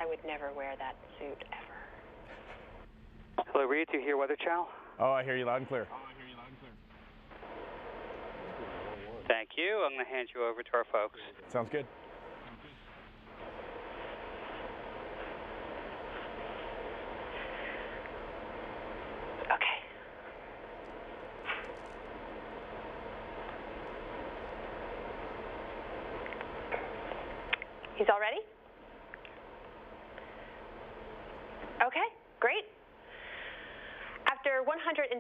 I would never wear that suit ever. Hello, Reid. Do you hear Weather Channel? Oh, I hear you loud and clear. Thank you. I'm going to hand you over to our folks. Sounds good. Okay. He's all ready? Okay, great. After 165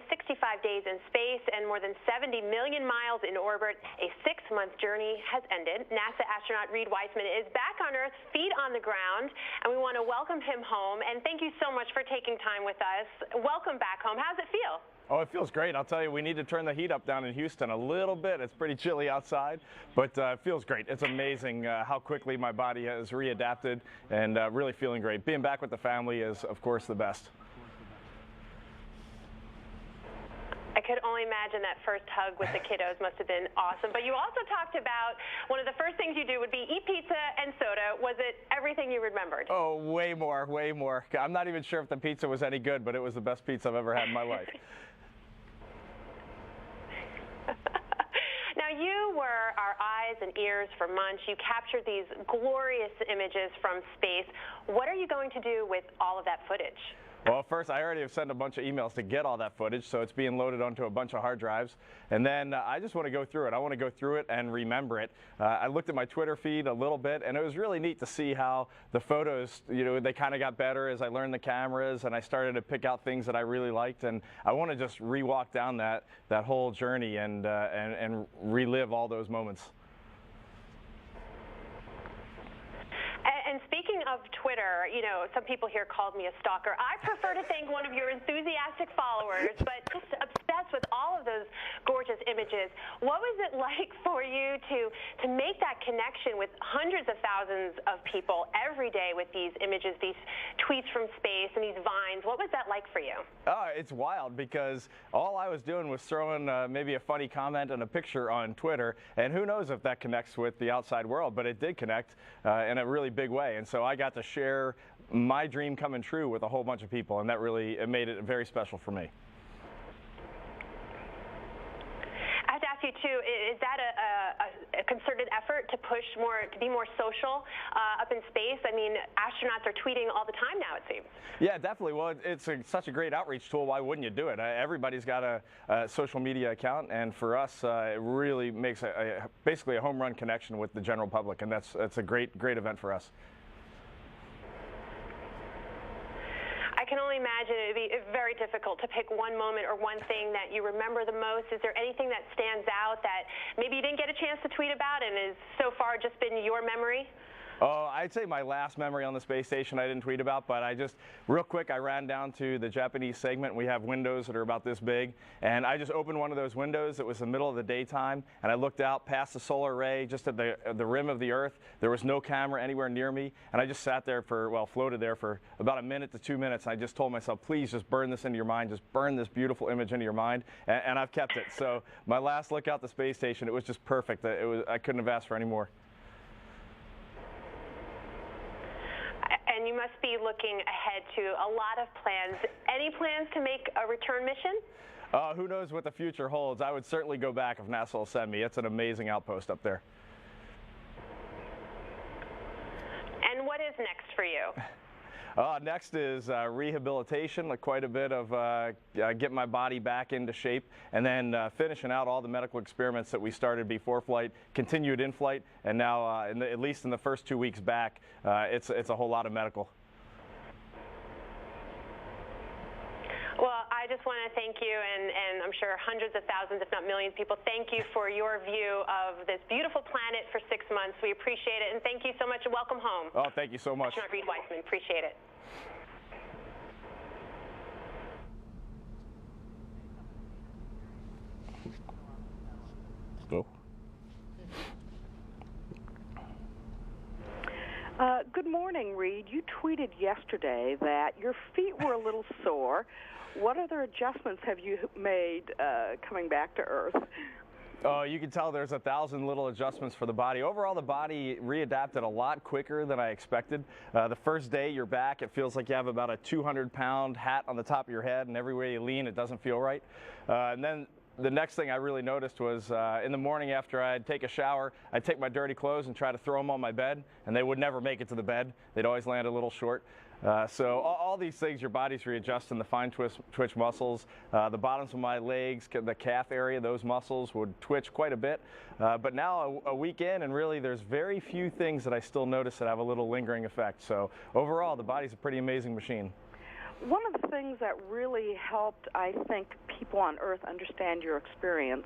days in space and more than 70 million miles in orbit, a 6-month journey has ended. NASA astronaut Reid Wiseman is back on Earth, feet on the ground, and we want to welcome him home. And thank you so much for taking time with us. Welcome back home. How's it feel? Oh, it feels great. I'll tell you, we need to turn the heat up down in Houston a little bit. It's pretty chilly outside, but it feels great. It's amazing how quickly my body has readapted, and really feeling great. Being back with the family is, of course, the best. I could only imagine that first hug with the kiddos must have been awesome. But you also talked about one of the first things you do would be eat pizza and soda. Was it everything you remembered? Oh, way more, way more. I'm not even sure if the pizza was any good, but it was the best pizza I've ever had in my life. Now, you were our eyes and ears for months. You captured these glorious images from space. What are you going to do with all of that footage? Well, first, I already have sent a bunch of emails to get all that footage, so it's being loaded onto a bunch of hard drives. And then I just want to go through it. I want to go through it and remember it. I looked at my Twitter feed a little bit, and it was really neat to see how the photos, you know, they kind of got better as I learned the cameras, and I started to pick out things that I really liked. And I want to just re-walk down that whole journey and relive all those moments. And speaking of Twitter, you know, some people here called me a stalker. I prefer to think one of your enthusiastic followers, but just obsessed with all of those gorgeous images. What was it like for you to make that connection with hundreds of thousands of people every day with these images, these tweets from space and these vines? What was that like for you? It's wild because all I was doing was throwing maybe a funny comment and a picture on Twitter, and who knows if that connects with the outside world, but it did connect in a really big way. And so I got to share my dream coming true with a whole bunch of people, and that really made it very special for me. I have to ask you too, is that a concerted effort to push more, to be more social up in space? I mean, astronauts are tweeting all the time now, it seems. Yeah, definitely. Well, it's such a great outreach tool. Why wouldn't you do it? Everybody's got a social media account, and for us, it really makes basically a home run connection with the general public, and that's a great event for us. I can only imagine it would be very difficult to pick one moment or one thing that you remember the most. Is there anything that stands out that maybe you didn't get a chance to tweet about and has so far just been your memory? Oh, I'd say my last memory on the space station I didn't tweet about, but real quick, I ran down to the Japanese segment. We have windows that are about this big, and I just opened one of those windows. It was the middle of the daytime, and I looked out past the solar array, just at the rim of the Earth. There was no camera anywhere near me, and I just sat there floated there for about 1 minute to 2 minutes, and I just told myself, please just burn this into your mind, just burn this beautiful image into your mind, and I've kept it. So my last look out the space station, it was just perfect. I couldn't have asked for any more. And you must be looking ahead to a lot of plans. Any plans to make a return mission? Who knows what the future holds. I would certainly go back if NASA will send me. It's an amazing outpost up there. And what is next for you? Next is rehabilitation, quite a bit of getting my body back into shape, and then finishing out all the medical experiments that we started before flight, continued in flight, and now, at least in the first 2 weeks back, it's a whole lot of medical. Well, I just want to thank you, and I'm sure hundreds of thousands, if not millions of people, thank you for your view of this beautiful planet for 6 months. We appreciate it, and thank you so much, and welcome home. Oh, thank you so much. Astronaut Reid Wiseman, appreciate it. Go. Good morning, Reid. You tweeted yesterday that your feet were a little sore. What other adjustments have you made coming back to Earth? Oh, you can tell there's 1,000 little adjustments for the body. Overall, the body readapted a lot quicker than I expected. The first day you're back, it feels like you have about a 200-pound hat on the top of your head, and every way you lean, it doesn't feel right. And then the next thing I really noticed was in the morning after I'd take a shower, I'd take my dirty clothes and try to throw them on my bed, and they would never make it to the bed. They'd always land a little short. So all these things, your body's readjusting the fine twitch muscles. The bottoms of my legs, the calf area, those muscles would twitch quite a bit. But now a week in, and really there's very few things that I still notice that have a little lingering effect. So overall, the body's a pretty amazing machine. One of the things that really helped, I think, people on Earth understand your experience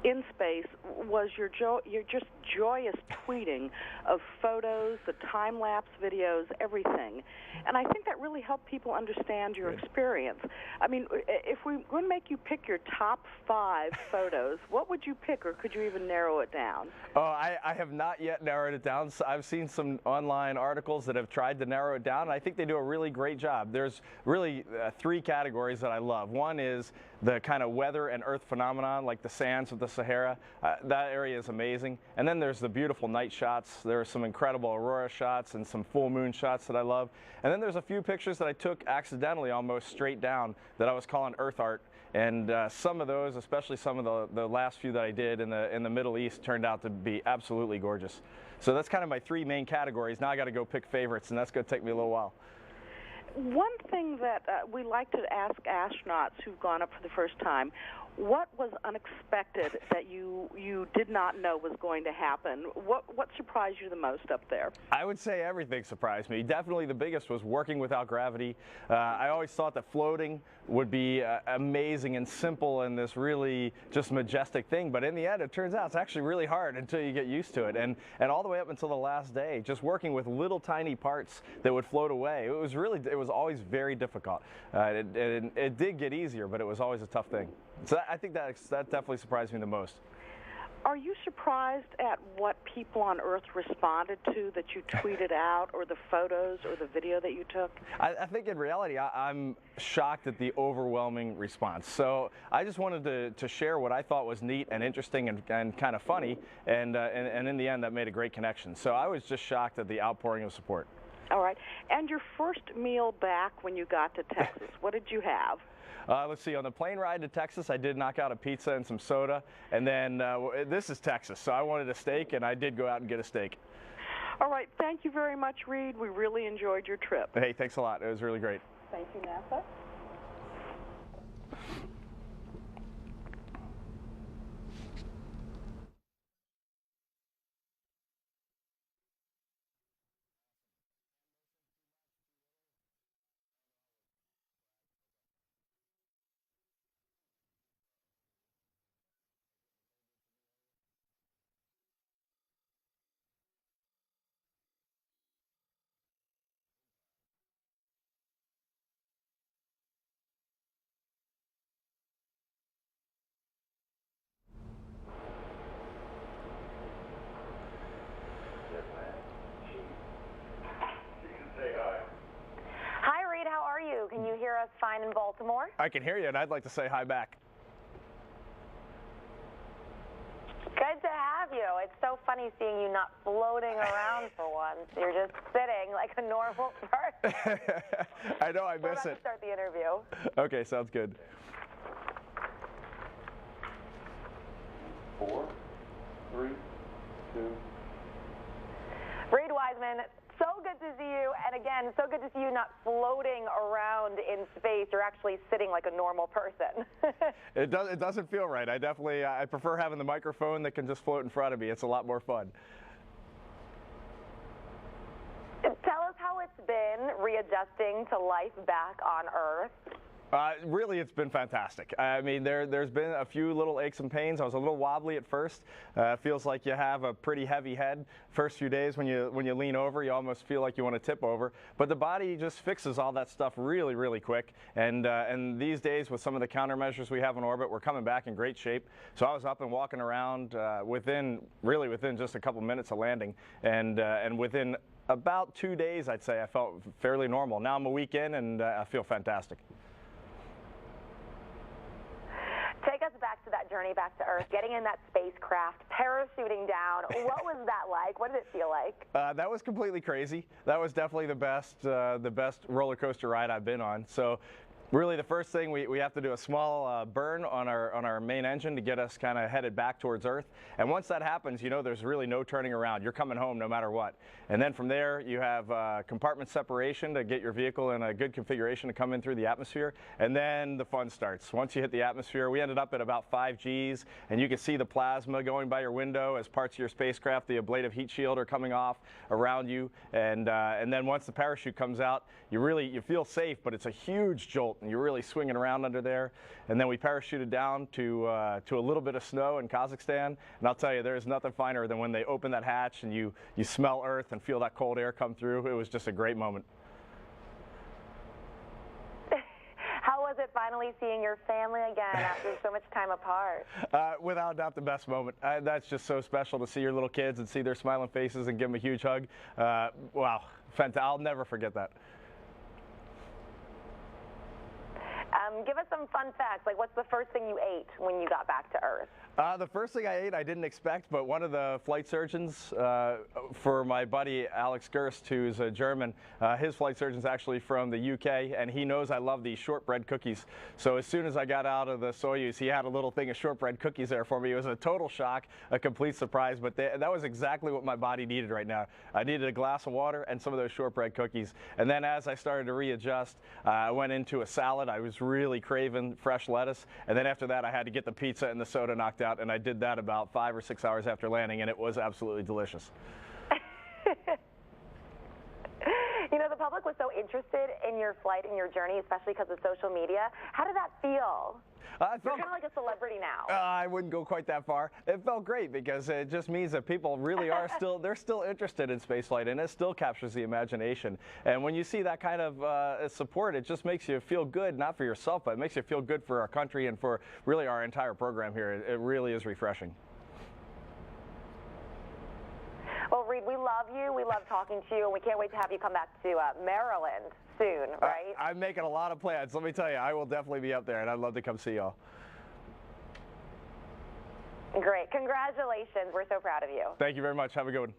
in space was your just joyous tweeting of photos, the time-lapse videos, everything. And I think that really helped people understand your experience. I mean, if we're going to make you pick your top 5 photos, what would you pick, or could you even narrow it down? Oh, I have not yet narrowed it down. So I've seen some online articles that have tried to narrow it down, and I think they do a really great job. There's really 3 categories that I love. One is the kind of weather and Earth phenomenon, like the sands of the Sahara. That area is amazing. And then there's the beautiful night shots. There are some incredible aurora shots and some full moon shots that I love. And then there's a few pictures that I took accidentally, almost straight down, that I was calling Earth art. And some of those, especially some of the last few that I did in the Middle East, turned out to be absolutely gorgeous. So that's kind of my 3 main categories. Now I got to go pick favorites, and that's going to take me a little while. One thing that we like to ask astronauts who've gone up for the first time, what was unexpected that you did not know was going to happen? What surprised you the most up there? I would say everything surprised me. Definitely the biggest was working without gravity. I always thought that floating would be amazing and simple and this really just majestic thing, but in the end it turns out it's actually really hard until you get used to it. And all the way up until the last day, just working with little tiny parts that would float away, it was always very difficult. It did get easier, but it was always a tough thing. So I think that definitely surprised me the most. Are you surprised at what people on Earth responded to that you tweeted out, or the photos or the video that you took? I think in reality, I'm shocked at the overwhelming response. So I just wanted to share what I thought was neat and interesting and kind of funny, and in the end, that made a great connection. So I was just shocked at the outpouring of support. All right. And your first meal back when you got to Texas, what did you have? Let's see, on the plane ride to Texas, I did knock out a pizza and some soda, and then this is Texas, so I wanted a steak, and I did go out and get a steak. All right, thank you very much, Reid. We really enjoyed your trip. Hey, thanks a lot. It was really great. Thank you, NASA. Can you hear us fine in Baltimore? I can hear you, and I'd like to say hi back. Good to have you. It's so funny seeing you not floating around for once. You're just sitting like a normal person. I know, I miss it. We're about to start the interview. Okay, sounds good. 4, 3, 2. Reid Wiseman, so good to see you, and again, so good to see you not floating around in space. You're actually sitting like a normal person. It doesn't feel right. I prefer having the microphone that can just float in front of me. It's a lot more fun. Tell us how it's been readjusting to life back on Earth. Really, it's been fantastic. I mean, there's been a few little aches and pains. I was a little wobbly at first. It feels like you have a pretty heavy head. First few days when you lean over, you almost feel like you want to tip over. But the body just fixes all that stuff really, really quick. And these days, with some of the countermeasures we have in orbit, we're coming back in great shape. So I was up and walking around within just a couple minutes of landing, and within about 2 days, I'd say I felt fairly normal. Now I'm a week in, and I feel fantastic. Take us back to that journey back to Earth, getting in that spacecraft, parachuting down. What was that like? What did it feel like? That was completely crazy. That was definitely the best roller coaster ride I've been on. So really the first thing, we have to do a small burn on our main engine to get us kind of headed back towards Earth. And once that happens, you know there's really no turning around. You're coming home no matter what. And then from there, you have compartment separation to get your vehicle in a good configuration to come in through the atmosphere. And then the fun starts. Once you hit the atmosphere, we ended up at about 5 Gs, and you can see the plasma going by your window as parts of your spacecraft. The ablative heat shield are coming off around you. And then once the parachute comes out, you feel safe, but it's a huge jolt. And you're really swinging around under there. And then we parachuted down to a little bit of snow in Kazakhstan. And I'll tell you, there's nothing finer than when they open that hatch and you smell Earth and feel that cold air come through. It was just a great moment. How was it finally seeing your family again after so much time apart? Without doubt, the best moment. That's just so special to see your little kids and see their smiling faces and give them a huge hug. Wow, fantastic. I'll never forget that. Give us some fun facts. Like, what's the first thing you ate when you got back to Earth? The first thing I ate, I didn't expect, but one of the flight surgeons for my buddy Alex Gerst, who's a German, his flight surgeon's actually from the UK, and he knows I love these shortbread cookies. So as soon as I got out of the Soyuz, he had a little thing of shortbread cookies there for me. It was a total shock, a complete surprise, but that was exactly what my body needed right now. I needed a glass of water and some of those shortbread cookies. And then as I started to readjust, I went into a salad. I was really craving fresh lettuce, and then after that I had to get the pizza and the soda knocked out, and I did that about 5 or 6 hours after landing, and it was absolutely delicious. You know, the public was so interested in your flight and your journey, especially because of social media. How did that feel? You're kind of like a celebrity now. I wouldn't go quite that far. It felt great because it just means that people really are they're still interested in spaceflight, and it still captures the imagination. And when you see that kind of support, it just makes you feel good, not for yourself, but it makes you feel good for our country and for really our entire program here. It really is refreshing. Well, Reid, we love you. We love talking to you, and we can't wait to have you come back to Maryland soon, right? I'm making a lot of plans. Let me tell you, I will definitely be up there, and I'd love to come see y'all. Great. Congratulations. We're so proud of you. Thank you very much. Have a good one.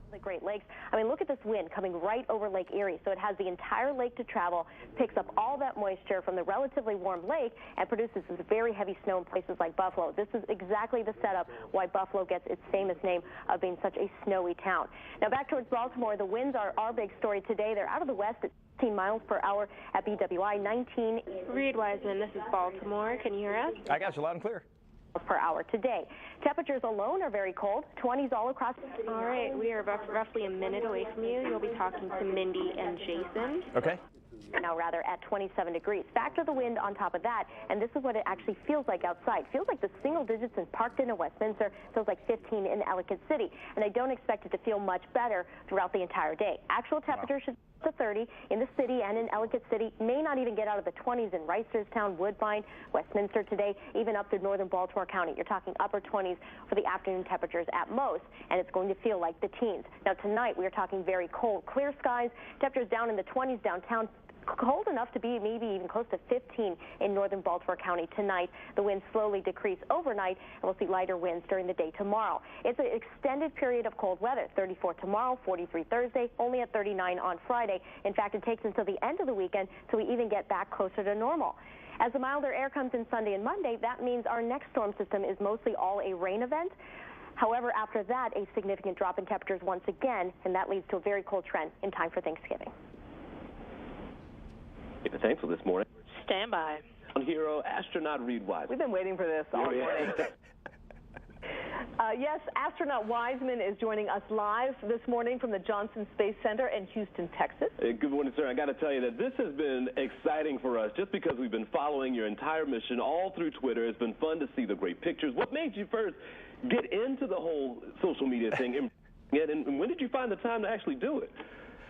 The Great Lakes. I mean, look at this wind coming right over Lake Erie. So it has the entire lake to travel, picks up all that moisture from the relatively warm lake, and produces this very heavy snow in places like Buffalo. This is exactly the setup why Buffalo gets its famous name of being such a snowy town. Now back towards Baltimore, the winds are our big story today. They're out of the west at 15 miles per hour at BWI 19. Reid Wiseman, this is Baltimore. Can you hear us? I got you loud and clear. Per hour today. Temperatures alone are very cold, 20s all across. All right, we are roughly a minute away from you. You'll be talking to Mindy and Jason. Okay. Now rather at 27 degrees. Factor the wind on top of that, and this is what it actually feels like outside. Feels like the single digits in Parkton and Westminster, feels like 15 in Ellicott City, and I don't expect it to feel much better throughout the entire day. Actual temperature should to 30 in the city and in Ellicott City. May not even get out of the 20s in Reisterstown, Woodbine, Westminster today, even up to northern Baltimore County. You're talking upper 20s for the afternoon temperatures at most, and it's going to feel like the teens. Now tonight we are talking very cold, clear skies, temperatures down in the 20s downtown. Cold enough to be maybe even close to 15 in northern Baltimore County tonight. The winds slowly decrease overnight, and we'll see lighter winds during the day tomorrow. It's an extended period of cold weather. 34 tomorrow, 43 Thursday, only at 39 on Friday. In fact, it takes until the end of the weekend till we even get back closer to normal. As the milder air comes in Sunday and Monday, that means our next storm system is mostly all a rain event. However, after that, a significant drop in temperatures once again, and that leads to a very cold trend in time for Thanksgiving. Thankful this morning. Stand by. Hero astronaut Reid Wiseman. We've been waiting for this all morning. Yes, astronaut Wiseman is joining us live this morning from the Johnson Space Center in Houston, Texas. Good morning, sir. I got to tell you that this has been exciting for us just because we've been following your entire mission all through Twitter. It's been fun to see the great pictures. What made you first get into the whole social media thing, and when did you find the time to actually do it?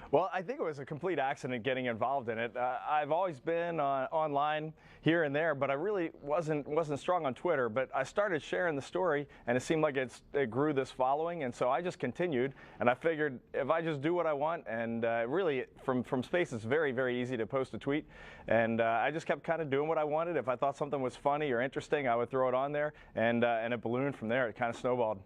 Well, I think it was a complete accident getting involved in it. I've always been online here and there, but I really wasn't strong on Twitter. But I started sharing the story, and it seemed like it grew this following, and so I just continued. And I figured if I just do what I want, and really from space, it's very, very easy to post a tweet. And I just kept kind of doing what I wanted. If I thought something was funny or interesting, I would throw it on there, and it ballooned from there. It kind of snowballed.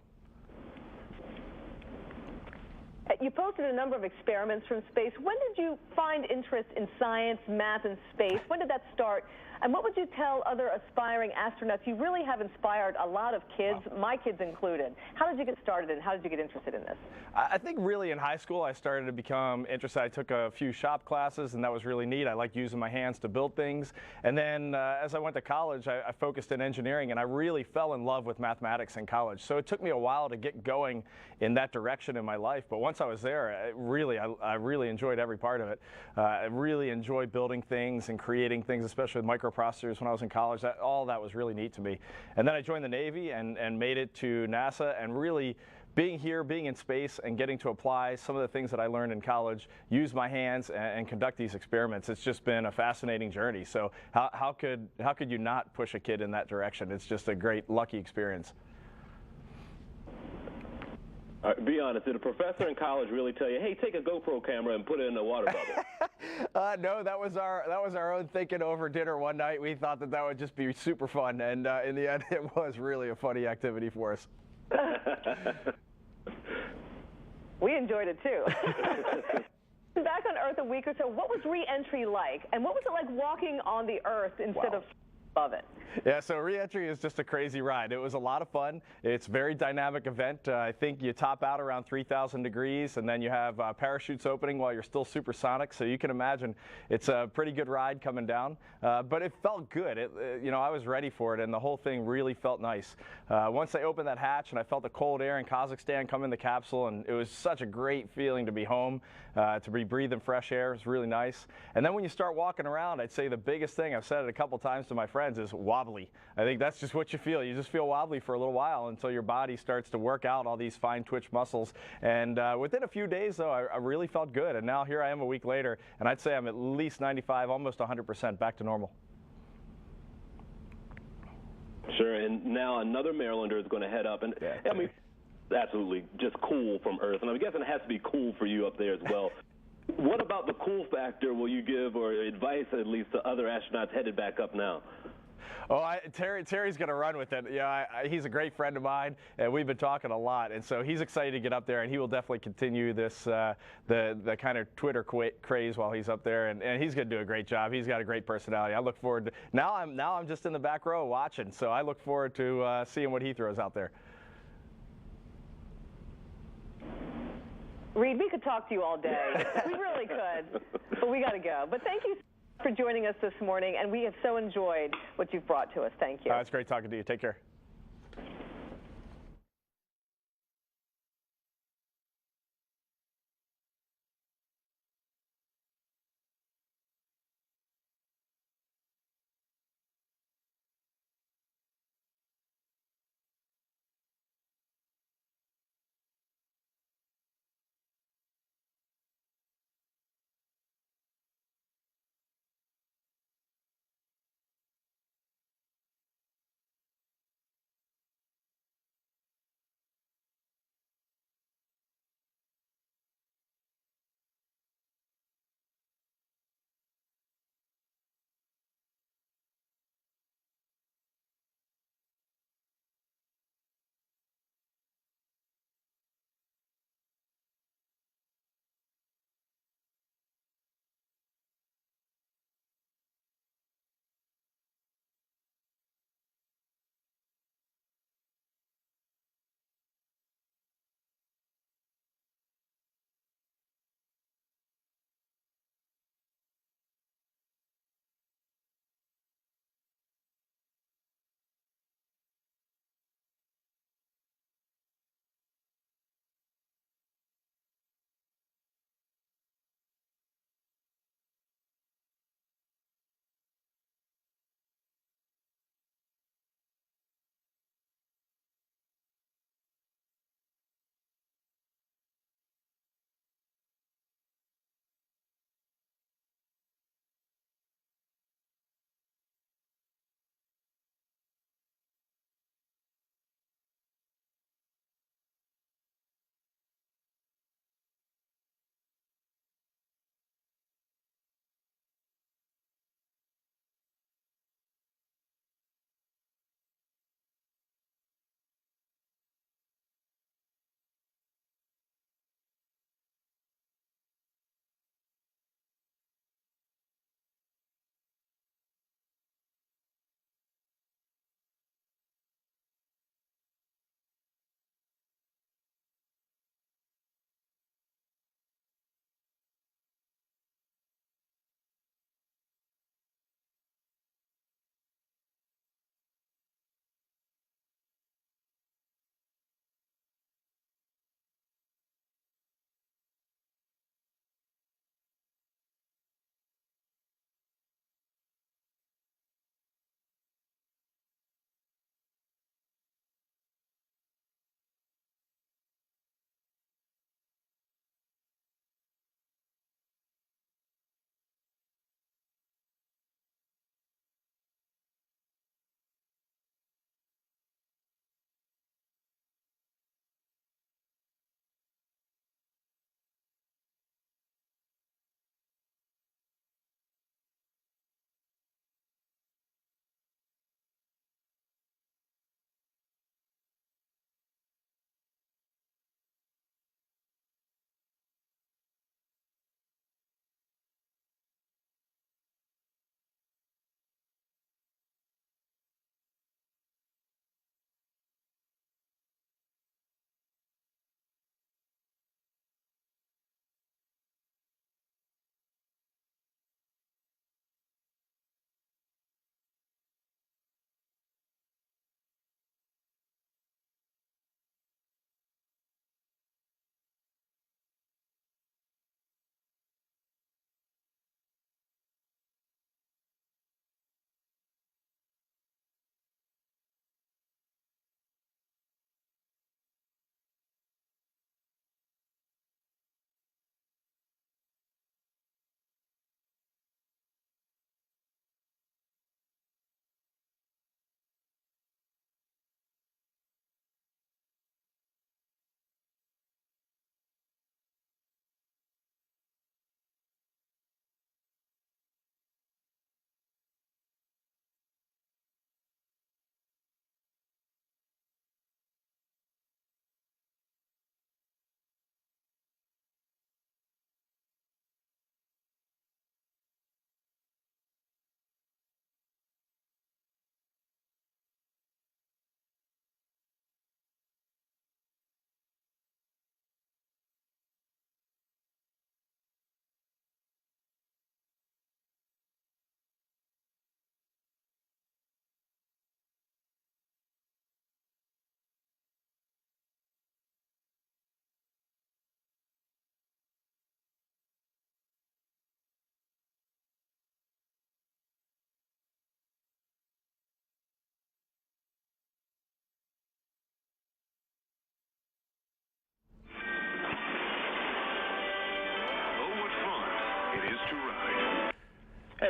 You posted a number of experiments from space. When did you find interest in science, math, and space? When did that start? And what would you tell other aspiring astronauts? You really have inspired a lot of kids, my kids included. How did you get started, and how did you get interested in this? I think really in high school I started to become interested. I took a few shop classes, and that was really neat. I liked using my hands to build things. And then as I went to college, I focused in engineering, and I really fell in love with mathematics in college. So it took me a while to get going in that direction in my life. But once I was there, I really enjoyed every part of it. I really enjoyed building things and creating things, especially with microprocessors when I was in college. All that was really neat to me. And then I joined the Navy and made it to NASA, and really being here, being in space, and getting to apply some of the things that I learned in college, use my hands and conduct these experiments. It's just been a fascinating journey. So how could you not push a kid in that direction? It's just a great, lucky experience. Be honest, did a professor in college really tell you, hey, take a GoPro camera and put it in a water bubble? No, that was our own thinking over dinner one night. We thought that would just be super fun, and in the end, it was really a funny activity for us. We enjoyed it too. Back on Earth a week or so, what was re-entry like? And what was it like walking on the Earth instead of above it? Yeah, so re-entry is just a crazy ride. It was a lot of fun. It's a very dynamic event. I think you top out around 3,000 degrees, and then you have parachutes opening while you're still supersonic. So you can imagine it's a pretty good ride coming down. But it felt good. I was ready for it, and the whole thing really felt nice. Once they opened that hatch, and I felt the cold air in Kazakhstan come in the capsule, and it was such a great feeling to be home, to be breathing fresh air. It was really nice. And then when you start walking around, I'd say the biggest thing, I've said it a couple times to my friends, is wobbly. I think that's just what you feel. You just feel wobbly for a little while until your body starts to work out all these fine twitch muscles. And within a few days, though, I really felt good. And now here I am a week later, and I'd say I'm at least 95, almost 100% back to normal. Sure, and now another Marylander is going to head up. And I mean, absolutely just cool from Earth. And I'm guessing it has to be cool for you up there as well. What about the cool factor will you give, or advice at least, to other astronauts headed back up now? Oh, Terry's going to run with it. Yeah, he's a great friend of mine, and we've been talking a lot. And so he's excited to get up there, and he will definitely continue this the kind of Twitter craze while he's up there. And he's going to do a great job. He's got a great personality. I look forward to now I'm just in the back row watching. So I look forward to seeing what he throws out there. Reid, we could talk to you all day. We really could, but we got to go. But thank you for joining us this morning, and we have so enjoyed what you've brought to us. Thank you. It's great talking to you. Take care.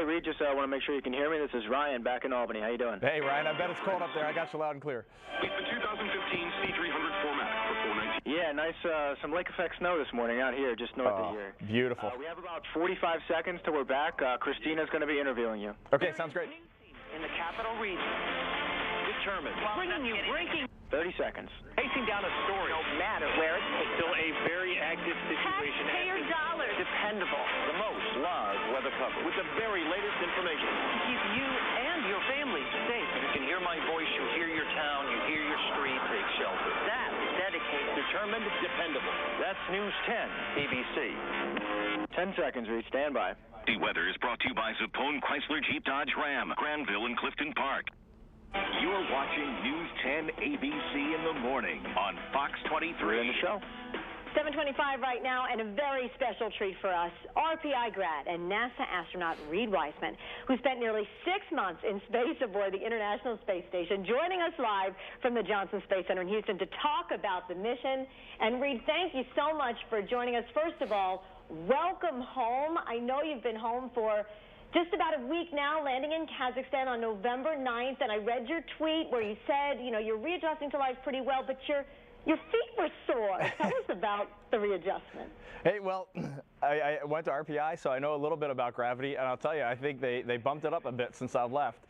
Hey, Reid, just want to make sure you can hear me. This is Ryan back in Albany. How you doing? Hey, Ryan, I bet it's cold up there. I got you loud and clear. The 2015 C300 format for 419. Yeah, nice. Some lake effect snow this morning out here, just north of here. Beautiful. We have about 45 seconds till we're back. Christina's going to be interviewing you. Okay, sounds great. In the capital region, determined, bringing you breaking. 30 seconds. Pacing down a story. No matter where it's Still a very active situation. taxpayer dollars. Dependable. The most live weather cover with the very latest information. To keep you and your family safe. You can hear my voice, you hear your town, you hear your street. Take shelter. That's dedicated. Determined, dependable. That's News 10, ABC. 10 seconds, Reid. Stand by. The weather is brought to you by Zappone Chrysler Jeep Dodge Ram, Granville and Clifton Park. You're watching News 10 ABC in the morning on Fox 23. We're in the show. 7:25 right now, and a very special treat for us. RPI grad and NASA astronaut Reid Wiseman, who spent nearly 6 months in space aboard the International Space Station, joining us live from the Johnson Space Center in Houston to talk about the mission. And Reid, thank you so much for joining us. First of all, welcome home. I know you've been home for just about a week now, landing in Kazakhstan on November 9th, and I read your tweet where you said, you know, you're readjusting to life pretty well, but your feet were sore. Tell us about the readjustment. Hey, well, I went to RPI, so I know a little bit about gravity, and I'll tell you, I think they bumped it up a bit since I've left.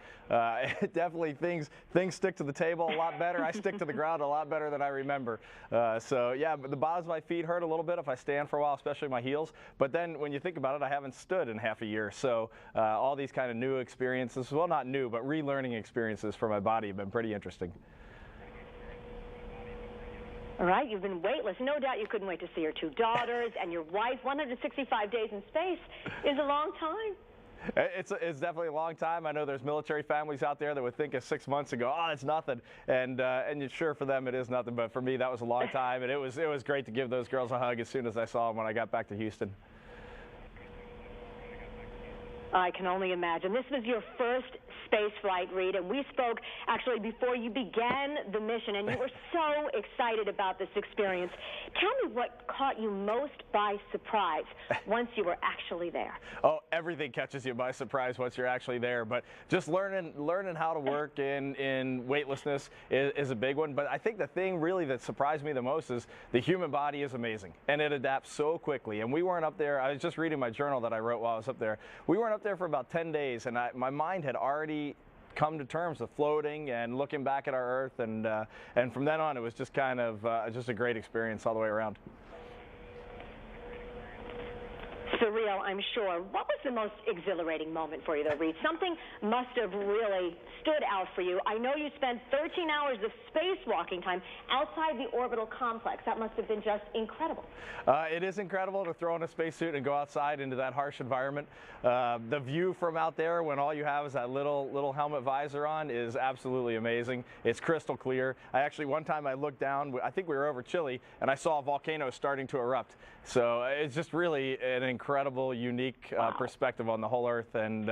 Definitely things stick to the table a lot better. I stick to the ground a lot better than I remember. So, yeah, the bottoms of my feet hurt a little bit if I stand for a while, especially my heels. But then when you think about it, I haven't stood in half a year. So all these kind of new experiences, well, not new, but relearning experiences for my body have been pretty interesting. All right, you've been weightless. No doubt you couldn't wait to see your 2 daughters and your wife. 165 days in space is a long time. It's definitely a long time. I know there's military families out there that would think of 6 months ago, oh, it's nothing. And sure, for them it is nothing, but for me that was a long time, and it was great to give those girls a hug as soon as I saw them when I got back to Houston. I can only imagine. This was your first space flight, Reid, and we spoke actually before you began the mission, and you were so excited about this experience. Tell me what caught you most by surprise once you were actually there. Oh, everything catches you by surprise once you're actually there, but just learning how to work in weightlessness is a big one. But I think the thing really that surprised me the most is the human body is amazing, and it adapts so quickly. And we weren't up there. I was just reading my journal that I wrote while I was up there. We weren't up there for about 10 days, and my mind had already come to terms with floating and looking back at our Earth, and from then on it was just kind of just a great experience all the way around. Surreal, I'm sure. What was the most exhilarating moment for you, though, Reid? Something must have really stood out for you. I know you spent 13 hours of spacewalking time outside the orbital complex. That must have been just incredible. It is incredible to throw on a spacesuit and go outside into that harsh environment. The view from out there, when all you have is that little helmet visor on, is absolutely amazing. It's crystal clear. One time I looked down, I think we were over Chile, and I saw a volcano starting to erupt. So it's just really an incredible, unique perspective on the whole Earth, and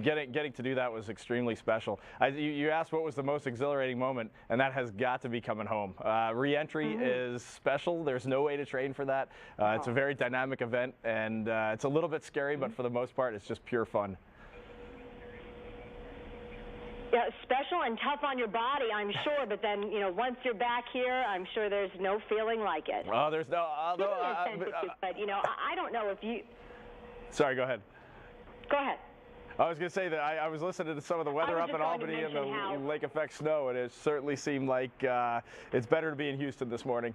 getting to do that was extremely special. You asked what was the most exhilarating moment, and that has got to be coming home. Re-entry is special. There's no way to train for that. It's a very dynamic event, and it's a little bit scary, but for the most part, it's just pure fun. Yeah, special and tough on your body, I'm sure, but then, you know, once you're back here, I'm sure there's no feeling like it. Oh, there's no, but, you know, I don't know if you... Sorry, go ahead. Go ahead. I was going to say that I was listening to some of the weather up in Albany and the lake effect snow, and it certainly seemed like it's better to be in Houston this morning.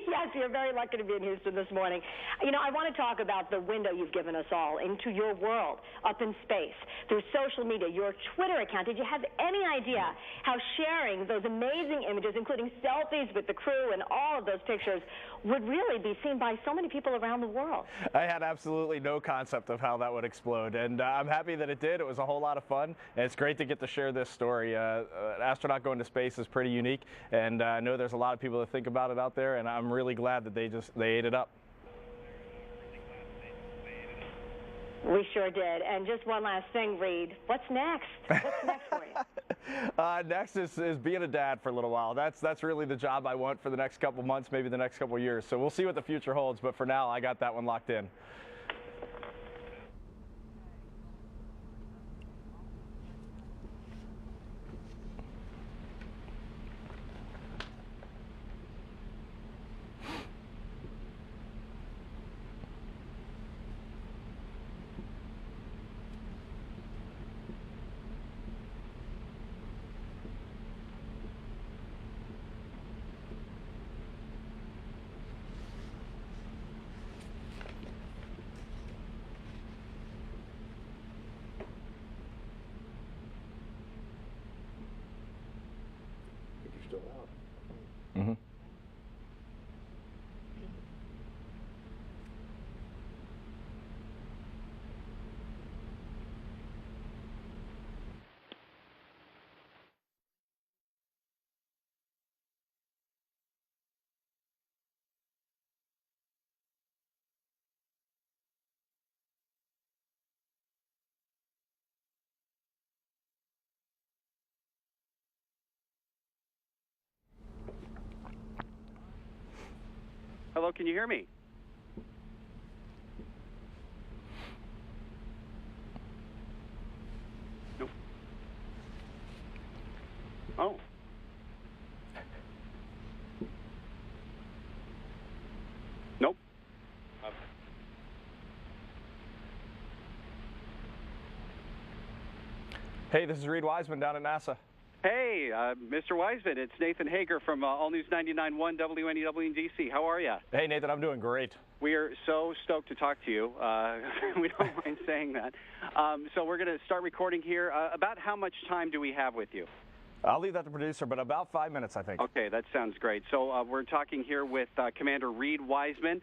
Yes, you're very lucky to be in Houston this morning. You know, I want to talk about the window you've given us all into your world up in space through social media, your Twitter account. Did you have any idea how sharing those amazing images, including selfies with the crew and all of those pictures, would really be seen by so many people around the world? I had absolutely no concept of how that would explode, and I'm happy that it did. It was a whole lot of fun, and it's great to get to share this story. An astronaut going to space is pretty unique, and I know there's a lot of people that think about it out there, and I'm really glad that they ate it up. We sure did. And just one last thing, Reid. What's next? What's next for you? Next is being a dad for a little while. That's really the job I want for the next couple months, maybe the next couple years. So we'll see what the future holds. But for now, I got that one locked in. still out. Mm-hmm. Hello, can you hear me? Nope. Oh. Nope. Hey, this is Reid Wiseman down at NASA. Hey, Mr. Wiseman, it's Nathan Hager from All News 99.1 WNEW in D.C. How are you? Hey, Nathan, I'm doing great. We are so stoked to talk to you. We don't mind saying that. So we're going to start recording here. About how much time do we have with you? I'll leave that to producer, but about 5 minutes, I think. Okay, that sounds great. So we're talking here with Commander Reid Wiseman.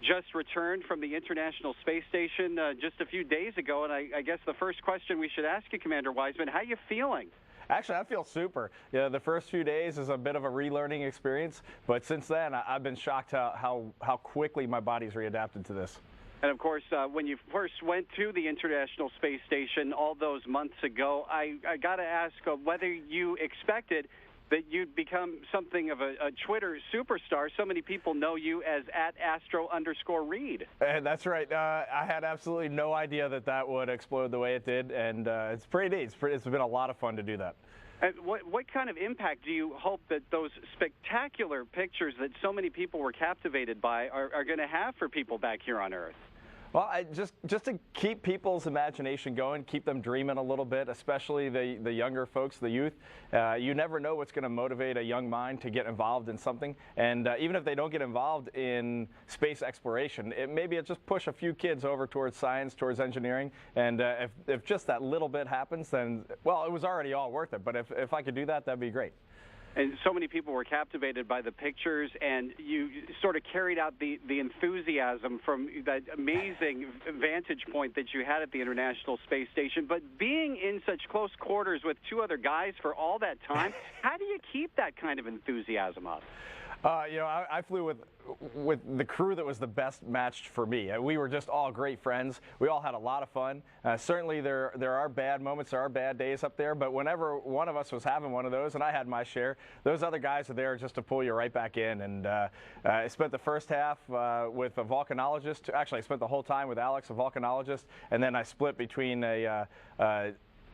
Just returned from the International Space Station just a few days ago, and I guess the first question we should ask you, Commander Wiseman, how you feeling? Actually, I feel super. Yeah, the first few days is a bit of a relearning experience, but since then, I've been shocked how quickly my body's readapted to this. And of course, when you first went to the International Space Station all those months ago, I got to ask whether you expected that you'd become something of a Twitter superstar. So many people know you as @Astro_Reid. That's right. I had absolutely no idea that would explode the way it did, and it's pretty neat. It's been a lot of fun to do that. And what kind of impact do you hope that those spectacular pictures that so many people were captivated by are going to have for people back here on Earth? Well, just to keep people's imagination going, keep them dreaming a little bit, especially the younger folks, the youth. You never know what's going to motivate a young mind to get involved in something. And even if they don't get involved in space exploration, maybe it just push a few kids over towards science, towards engineering. And if just that little bit happens, then, well, it was already all worth it. But if I could do that, that'd be great. And so many people were captivated by the pictures, and you sort of carried out the enthusiasm from that amazing vantage point that you had at the International Space Station. But being in such close quarters with two other guys for all that time, how do you keep that kind of enthusiasm up? You know, I flew with the crew that was the best matched for me. We were just all great friends. We all had a lot of fun. Certainly there are bad moments, there are bad days up there, but whenever one of us was having one of those, and I had my share, those other guys are there just to pull you right back in. And I spent the first half with a volcanologist. Actually, I spent the whole time with Alex, a volcanologist, and then I split between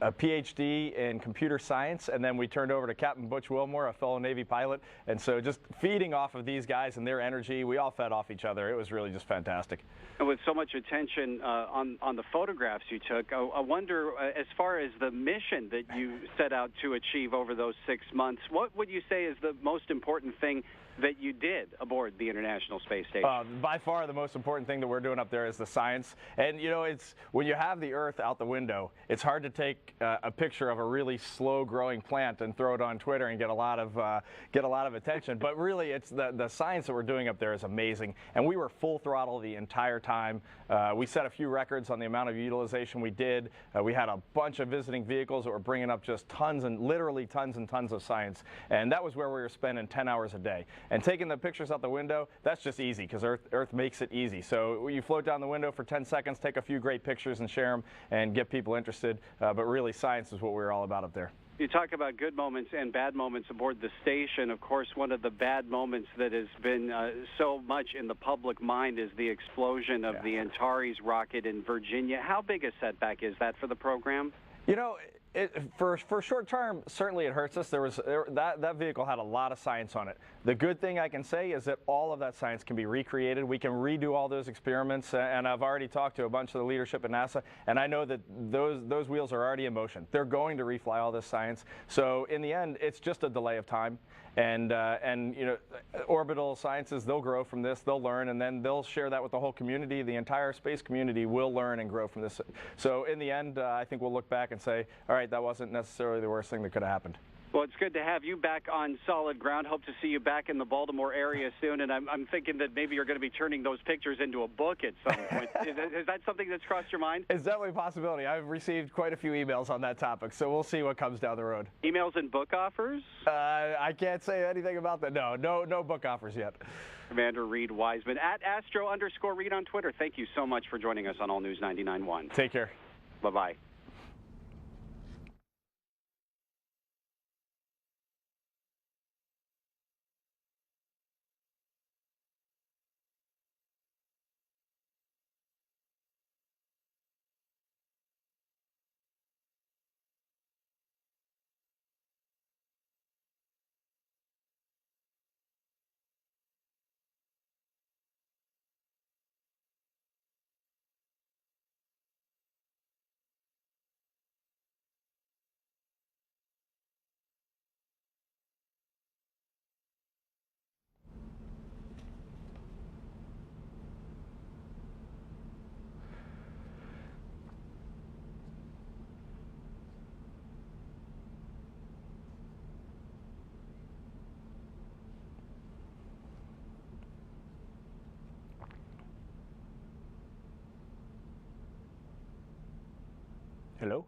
a PhD in computer science, and then we turned over to Captain Butch Wilmore, a fellow Navy pilot. And so just feeding off of these guys and their energy, we all fed off each other. It was really just fantastic. And with so much attention on the photographs you took, I wonder, as far as the mission that you set out to achieve over those 6 months, what would you say is the most important thing that you did aboard the International Space Station? By far the most important thing that we're doing up there is the science. And you know, it's when you have the Earth out the window, it's hard to take a picture of a really slow growing plant and throw it on Twitter and get a lot of attention. But really, it's the science that we're doing up there is amazing. And we were full throttle the entire time. We set a few records on the amount of utilization we did. We had a bunch of visiting vehicles that were bringing up just literally tons and tons of science. And that was where we were spending 10 hours a day. And taking the pictures out the window, that's just easy because Earth makes it easy. So you float down the window for 10 seconds, take a few great pictures and share them and get people interested. But really, science is what we're all about up there. You talk about good moments and bad moments aboard the station. Of course, one of the bad moments that has been so much in the public mind is the explosion of the Antares rocket in Virginia. How big a setback is that for the program? You know, for short term, certainly it hurts us. That vehicle had a lot of science on it. The good thing I can say is that all of that science can be recreated. We can redo all those experiments, and I've already talked to a bunch of the leadership at NASA, and I know that those wheels are already in motion. They're going to refly all this science. So in the end, it's just a delay of time. And you know, orbital sciences, they'll grow from this, they'll learn, and then they'll share that with the whole community. The entire space community will learn and grow from this. So in the end, I think we'll look back and say, all right, that wasn't necessarily the worst thing that could have happened. Well, it's good to have you back on solid ground. Hope to see you back in the Baltimore area soon. And I'm thinking that maybe you're going to be turning those pictures into a book at some point. Is that something that's crossed your mind? It's definitely a possibility. I've received quite a few emails on that topic, so we'll see what comes down the road. Emails and book offers? I can't say anything about that. No book offers yet. Commander Reid Wiseman at @Astro_Reid on Twitter. Thank you so much for joining us on All News 99.1. Take care. Bye-bye. Hello?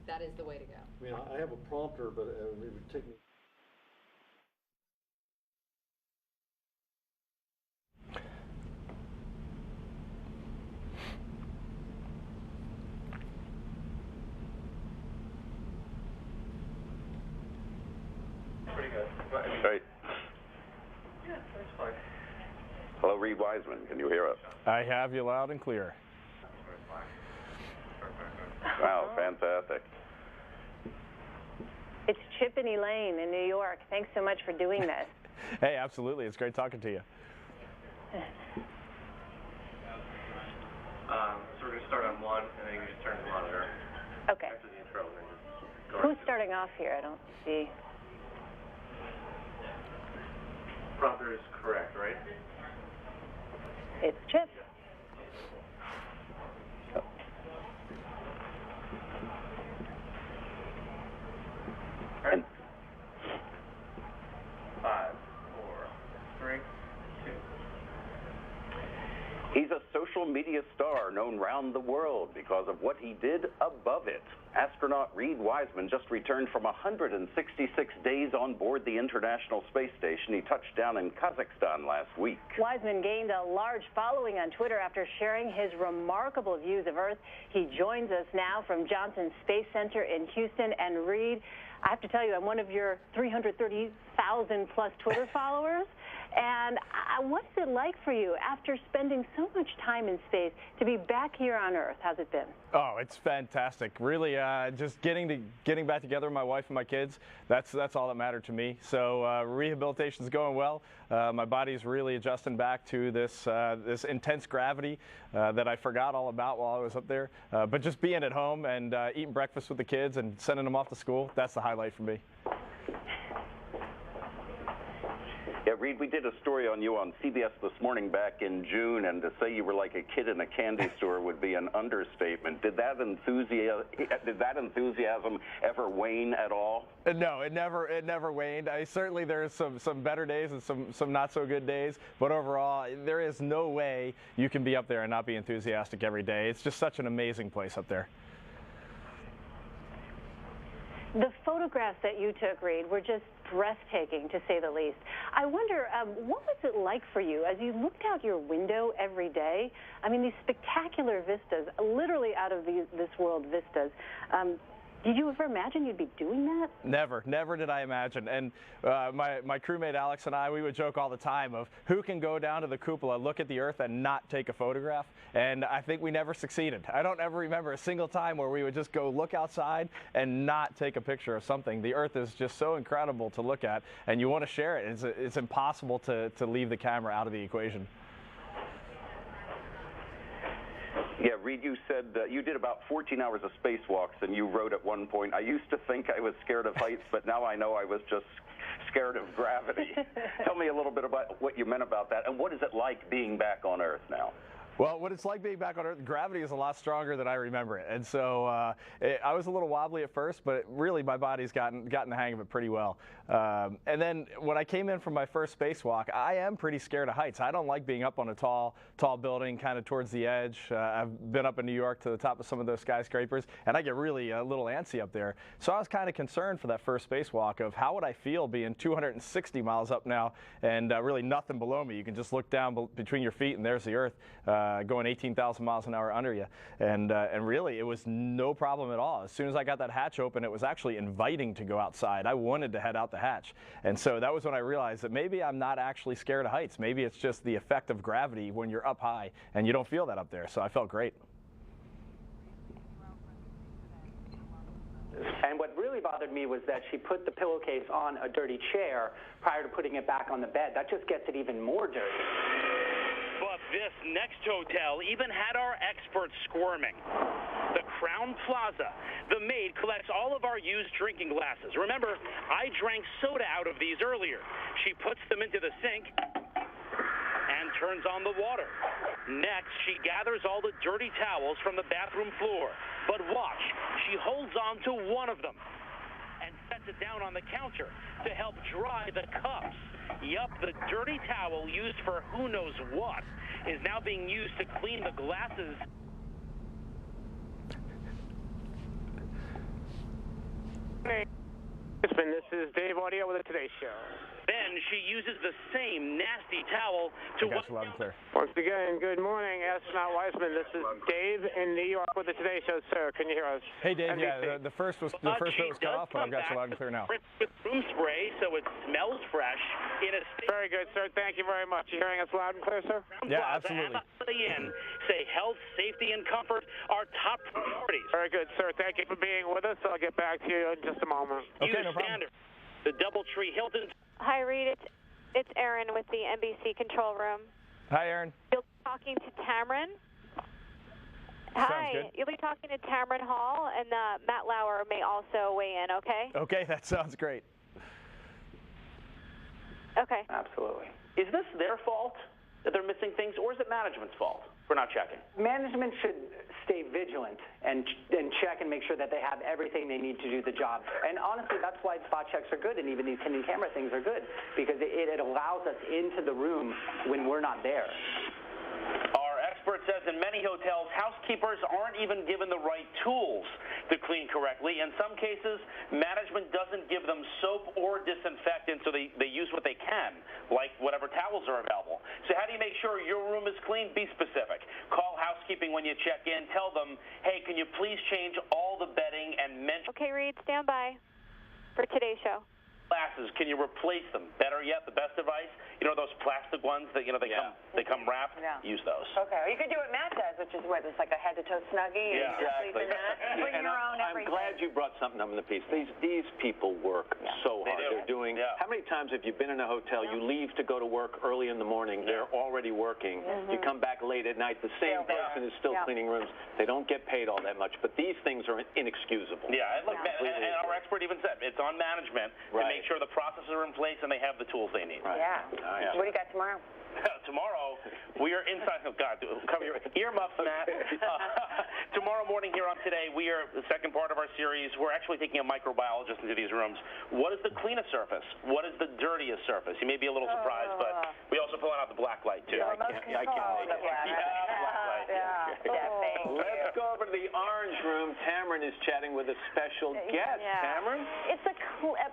That is the way to go. I mean, I have a prompter, but it would take me. Pretty good. Right. Yeah, that's fine. Hello, Reid Wiseman. Can you hear us? I have you loud and clear. Wow, fantastic. It's Chippeny Lane in New York. Thanks so much for doing this. Hey, absolutely. It's great talking to you. So we're going to start on 1, and then you can just turn the monitor. Okay. After the intro, and then just go. Who's starting off here? I don't see. Prompter is correct, right? It's Chip. And 5, 4, 3, 2. he's a social media star known round the world because of what he did above it. Astronaut Reid Wiseman just returned from 166 days on board the International Space Station. He touched down in Kazakhstan last week. Wiseman gained a large following on Twitter after sharing his remarkable views of Earth. He joins us now from Johnson Space Center in Houston. And Reid, I have to tell you, I'm one of your 330,000 plus Twitter followers. And what is it like for you after spending so much time in space to be back here on Earth? How's it been? Oh, it's fantastic. Really, just getting back together with my wife and my kids. That's all that mattered to me. So rehabilitation's going well. My body's really adjusting back to this intense gravity that I forgot all about while I was up there. But just being at home and eating breakfast with the kids and sending them off to school, that's the highlight for me. Yeah, Reid, we did a story on you on CBS This Morning back in June, and to say you were like a kid in a candy store would be an understatement. Did that enthusiasm ever wane at all? No, it never waned. Certainly there's some better days and some not so good days, but overall there is no way you can be up there and not be enthusiastic every day. It's just such an amazing place up there. The photographs that you took, Reid, were just breathtaking, to say the least. I wonder, what was it like for you as you looked out your window every day? I mean, these spectacular vistas, literally out of this world vistas. Did you ever imagine you'd be doing that? Never did I imagine. And my crewmate Alex and I, we would joke all the time of who can go down to the cupola, look at the Earth, and not take a photograph. And I think we never succeeded. I don't ever remember a single time where we would just go look outside and not take a picture of something. The Earth is just so incredible to look at, and you want to share it. It's impossible to leave the camera out of the equation. Yeah, Reid, you said you did about 14 hours of spacewalks, and you wrote at one point, I used to think I was scared of heights, but now I know I was just scared of gravity. Tell me a little bit about what you meant about that, and what is it like being back on Earth now? Well, what it's like being back on Earth, gravity is a lot stronger than I remember it. And so I was a little wobbly at first, but really my body's gotten the hang of it pretty well. And then when I came in from my first spacewalk, I am pretty scared of heights. I don't like being up on a tall building kind of towards the edge. I've been up in New York to the top of some of those skyscrapers, and I get really a little antsy up there. So I was kind of concerned for that first spacewalk of how would I feel being 260 miles up now and really nothing below me. You can just look down between your feet and there's the Earth. Going 18,000 miles an hour under you. And really, it was no problem at all. As soon as I got that hatch open, it was actually inviting to go outside. I wanted to head out the hatch. And so that was when I realized that maybe I'm not actually scared of heights. Maybe it's just the effect of gravity when you're up high, and you don't feel that up there. So I felt great. And what really bothered me was that she put the pillowcase on a dirty chair prior to putting it back on the bed. That just gets it even more dirty. But this next hotel even had our experts squirming. The Crown Plaza. The maid collects all of our used drinking glasses. Remember, I drank soda out of these earlier. She puts them into the sink and turns on the water. Next, she gathers all the dirty towels from the bathroom floor. But watch, she holds on to one of them and sets it down on the counter to help dry the cups. Yup, the dirty towel used for who knows what is now being used to clean the glasses. Hey, this is Dave Audio with the Today Show. Then she uses the same nasty towel to wipe down. Once again, good morning, Astronaut Wiseman. This is Dave in New York with the Today Show. Sir, can you hear us? Hey, Dave. Yeah, the first bit was cut off, but I've got you loud and clear now. With room spray, so it smells fresh. Very good, sir. Thank you very much. You hearing us loud and clear, sir? Yeah, absolutely. Say health, safety, and comfort are top priorities. Very good, sir. Thank you for being with us. I'll get back to you in just a moment. Okay, no problem. The DoubleTree Hilton. Hi, Reid. It's Erin with the NBC control room. Hi, Erin. You'll be talking to Tamron. Hi. You'll be talking to Tamron Hall, and Matt Lauer may also weigh in, okay? Okay, that sounds great. Okay. Absolutely. Is this their fault that they're missing things, or is it management's fault for not checking? Management should stay vigilant and check and make sure that they have everything they need to do the job. And honestly, that's why spot checks are good, and even these hidden camera things are good, because it allows us into the room when we're not there. Our experts report says in many hotels, housekeepers aren't even given the right tools to clean correctly. In some cases, management doesn't give them soap or disinfectant, so they use what they can, like whatever towels are available. So how do you make sure your room is clean? Be specific. Call housekeeping when you check in. Tell them, hey, can you please change all the bedding and mention... Okay, Reid, stand by for today's show. Glasses, can you replace them? Better yet, the best advice, you know those plastic ones that, they come wrapped? Yeah. Use those. Okay, you could do what Matt does, which is what, it's like a head-to-toe Snuggie. Yeah, and exactly. sleep in that. Bring your own I'm everything. glad you brought something up in the piece. These people work so hard. They're doing. How many times have you been in a hotel? You leave to go to work early in the morning. They're already working. You come back late at night. The same person is still cleaning rooms. They don't get paid all that much, but these things are inexcusable. Yeah, and look, and our expert even said it's on management to make sure the processes are in place and they have the tools they need. Right. Yeah. What do you got tomorrow? Tomorrow, we are inside. Oh, God, cover your earmuffs, Matt. Tomorrow morning here on Today, we are the second part of our series. We're actually taking a microbiologist into these rooms. What is the cleanest surface? What is the dirtiest surface? You may be a little surprised, but we also pulling out the black light, too. I can't make it. Black light. Let's go over to the orange room. Tamron is chatting with a special guest. Tamron? It's a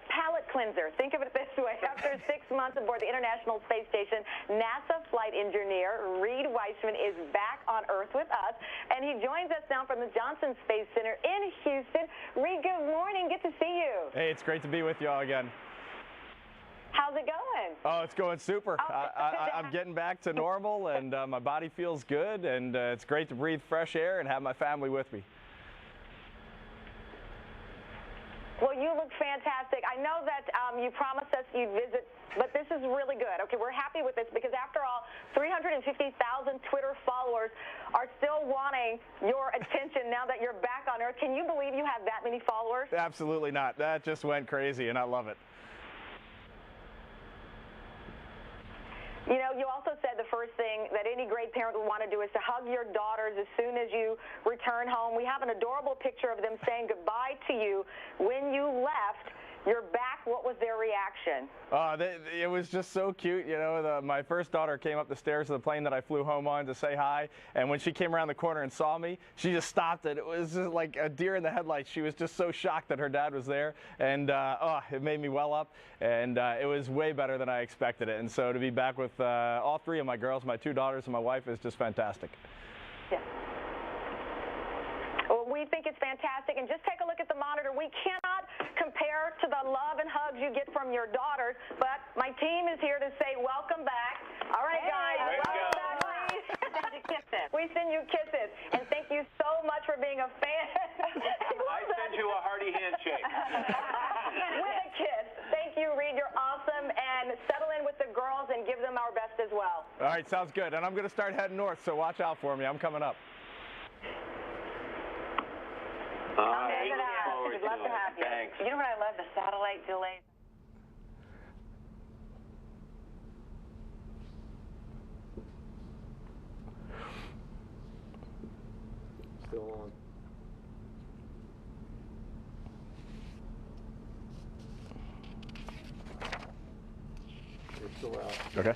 palate cleanser. Think of it this way. After 6 months aboard the International Space Station, NASA flight engineer Reid Wiseman is back on Earth with us, and he joins us now from the Johnson Space Center in Houston. Reid, good morning. Good to see you. Hey, it's great to be with you all again. How's it going? Oh, it's going super. I'm getting back to normal, and my body feels good, and it's great to breathe fresh air and have my family with me. Well, you look fantastic. I know that you promised us you'd visit, but this is really good. Okay, we're happy with this because, after all, 350,000 Twitter followers are still wanting your attention now that you're back on Earth. Can you believe you have that many followers? Absolutely not. That just went crazy, and I love it. You know, you also said the first thing that any great parent would want to do is to hug your daughters as soon as you return home. We have an adorable picture of them saying goodbye to you when you left. You're back. What was their reaction? It was just so cute. You know, my first daughter came up the stairs of the plane that I flew home on to say hi, and when she came around the corner and saw me, she just stopped it. It was just like a deer in the headlights. She was just so shocked that her dad was there, and it made me well up, and it was way better than I expected it. And so to be back with all three of my girls, my two daughters and my wife, is just fantastic. Yeah. Well, we think it's fantastic, and just take a look at the monitor. We cannot compare to the love and hugs you get from your daughters, but my team is here to say welcome back. All right, guys, welcome back, please. We send you kisses, and thank you so much for being a fan. I send you a hearty handshake. With a kiss. Thank you, Reid. You're awesome, and settle in with the girls and give them our best as well. All right, sounds good, and I'm going to start heading north, so watch out for me. I'm coming up. All right, we look forward We'd love to have you. Thanks. You know what I love? The satellite delays. Still on. We're still out. Okay.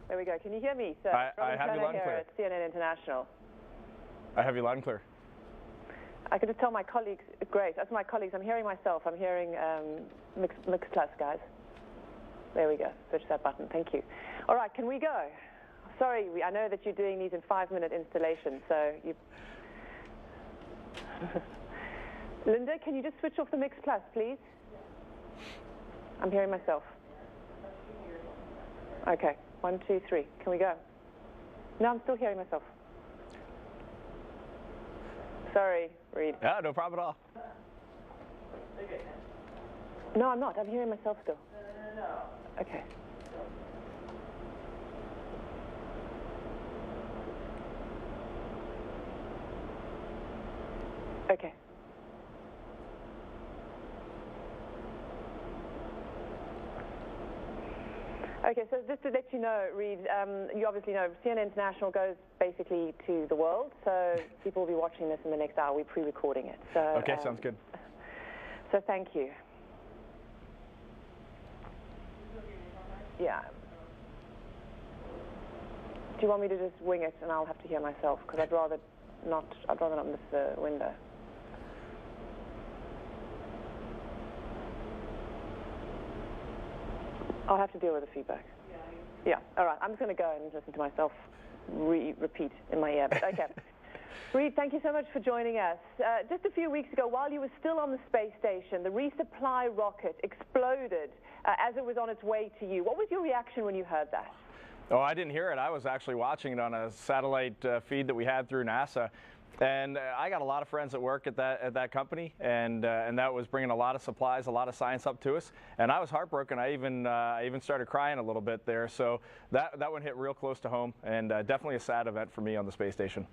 There we go. Can you hear me, sir? I have you loud and clear. At CNN International. I have you loud and clear. I could just tell my colleagues, great, that's my colleagues. I'm hearing myself. I'm hearing mixed plus, guys. There we go. Push that button. Thank you. All right, can we go? Sorry, I know that you're doing these in 5-minute installations, so you... Linda, can you just switch off the Mix Plus, please? I'm hearing myself. Okay, 1, 2, 3. Can we go? No, I'm still hearing myself. Sorry, Reid. Yeah, no problem at all. No, I'm not. I'm hearing myself still. No. Okay. Okay. Okay, so just to let you know, Reid, you obviously know CNN International goes basically to the world, so people will be watching this in the next hour. We're pre-recording it. So, okay, sounds good. So thank you. Yeah. Do you want me to just wing it and I'll have to hear myself? Because I'd rather not miss the window. I'll have to deal with the feedback. Yeah, all right. I'm just going to go and listen to myself repeat in my ear. But okay. Reid, thank you so much for joining us. Just a few weeks ago, while you were still on the space station, the resupply rocket exploded as it was on its way to you. What was your reaction when you heard that? Oh, I didn't hear it. I was actually watching it on a satellite feed that we had through NASA. And I got a lot of friends that work at that company, and that was bringing a lot of supplies, a lot of science up to us. And I was heartbroken. I even started crying a little bit there. So that one hit real close to home, and definitely a sad event for me on the space station.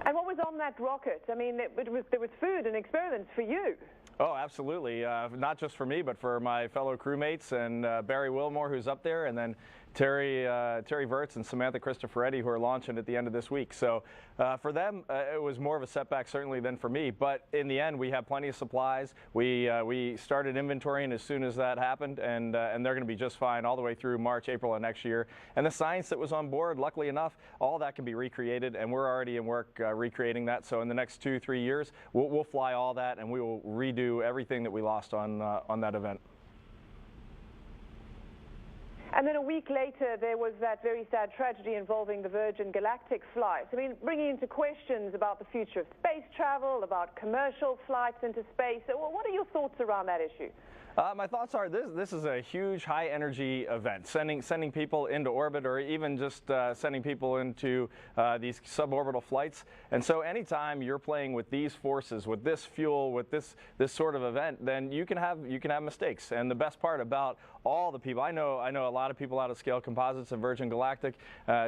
And what was on that rocket? I mean, there was food and experiments for you. Oh, absolutely. Not just for me, but for my fellow crewmates and Barry Wilmore, who's up there, and then Terry Virts and Samantha Cristoforetti, who are launching at the end of this week. So for them, it was more of a setback certainly than for me. But in the end, we have plenty of supplies. We started inventorying as soon as that happened, and they're going to be just fine all the way through March, April of next year. And the science that was on board, luckily enough, all that can be recreated, and we're already in work recreating that. So in the next 2-3 years, we'll fly all that, and we will redo everything that we lost on that event. And then a week later, there was that very sad tragedy involving the Virgin Galactic flight. I mean, bringing into questions about the future of space travel, about commercial flights into space. So what are your thoughts around that issue? My thoughts are this is a huge high-energy event, sending people into orbit, or even just sending people into these suborbital flights. And so anytime you're playing with these forces, with this fuel, with this sort of event, then you can have mistakes. And the best part about all the people, I know a lot of people out of Scale Composites and Virgin Galactic,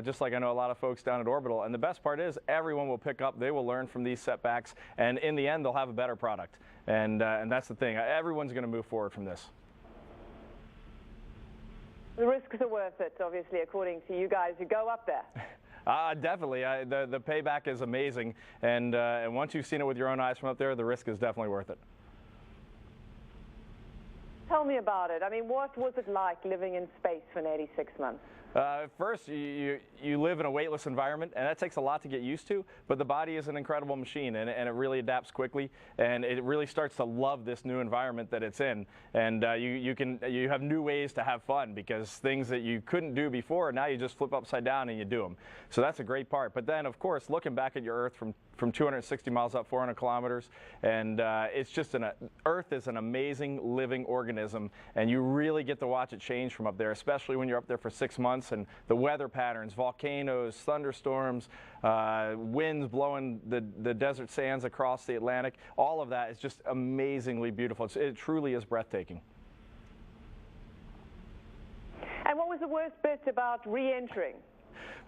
just like I know a lot of folks down at Orbital. And the best part is everyone will pick up, they will learn from these setbacks, and in the end, they'll have a better product. And that's the thing. Everyone's going to move forward from this. The risks are worth it, obviously, according to you guys who go up there. Definitely. The payback is amazing. And once you've seen it with your own eyes from up there, the risk is definitely worth it. Tell me about it. I mean, what was it like living in space for 86 months? First, you live in a weightless environment, and that takes a lot to get used to, but the body is an incredible machine, and it really adapts quickly, and it really starts to love this new environment that it's in. And you have new ways to have fun, because things that you couldn't do before, now you just flip upside down and you do them. So that's a great part. But then, of course, looking back at your Earth from 260 miles up, 400 kilometers, and it's just Earth is an amazing living organism, and you really get to watch it change from up there, especially when you're up there for 6 months, and the weather patterns, volcanoes, thunderstorms, winds blowing the desert sands across the Atlantic, all of that is just amazingly beautiful. It truly is breathtaking. And what was the worst bit about re-entering?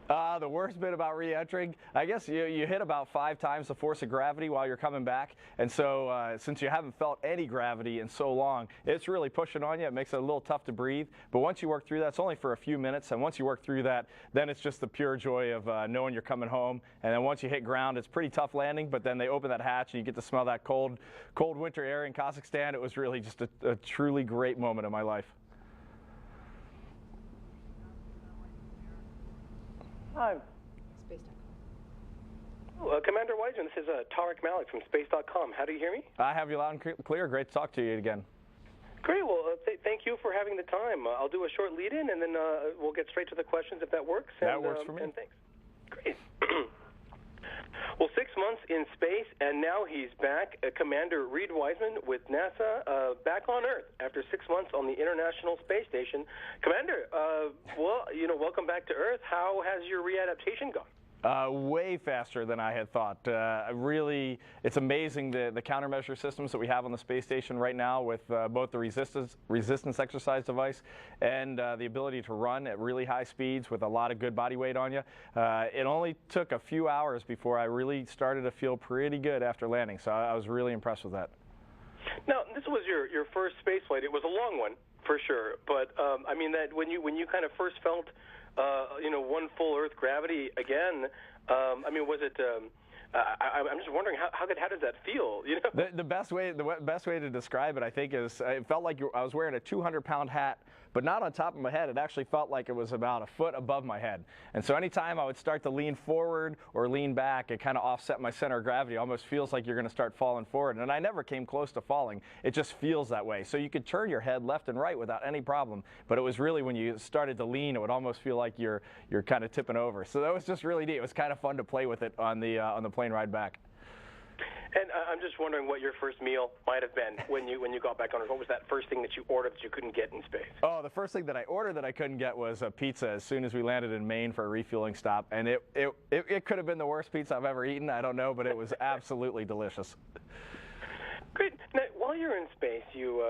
The worst bit about re-entering, I guess you hit about 5 times the force of gravity while you're coming back, and so since you haven't felt any gravity in so long, it's really pushing on you. It makes it a little tough to breathe, but once you work through that, it's only for a few minutes, and once you work through that, then it's just the pure joy of knowing you're coming home. And then once you hit ground, it's pretty tough landing, but then they open that hatch and you get to smell that cold winter air in Kazakhstan. It was really just a truly great moment in my life. Home. Commander Wiseman, this is Tarek Malik from Space.com. How do you hear me? I have you loud and clear. Great to talk to you again. Great. Well, thank you for having the time. I'll do a short lead-in, and then we'll get straight to the questions if that works. That works for me. And thanks. Great. Well, 6 months in space, and now he's back. Commander Reid Wiseman with NASA, back on Earth after 6 months on the International Space Station. Commander, welcome back to Earth. How has your readaptation gone? Way faster than I had thought. Really, it's amazing the countermeasure systems that we have on the space station right now with both the resistance exercise device and the ability to run at really high speeds with a lot of good body weight on you. It only took a few hours before I really started to feel pretty good after landing, so I was really impressed with that. Now, this was your first space flight. It was a long one, for sure, but I mean that when you kind of first felt one full Earth gravity again. I mean, was it? I'm just wondering how does that feel? You know, the best way to describe it, I think, is it felt like I was wearing a 200-pound hat, but not on top of my head. It actually felt like it was about a foot above my head. And so anytime I would start to lean forward or lean back, it kind of offset my center of gravity. It almost feels like you're going to start falling forward. And I never came close to falling. It just feels that way. So you could turn your head left and right without any problem. But it was really when you started to lean, it would almost feel like you're kind of tipping over. So that was just really neat. It was kind of fun to play with it on the plane ride back. And I'm just wondering what your first meal might have been when you got back on Earth. What was that first thing that you ordered that you couldn't get in space? Oh, the first thing that I ordered that I couldn't get was a pizza as soon as we landed in Maine for a refueling stop. And it could have been the worst pizza I've ever eaten. I don't know, but it was absolutely delicious. Great. Now, while you're in space, you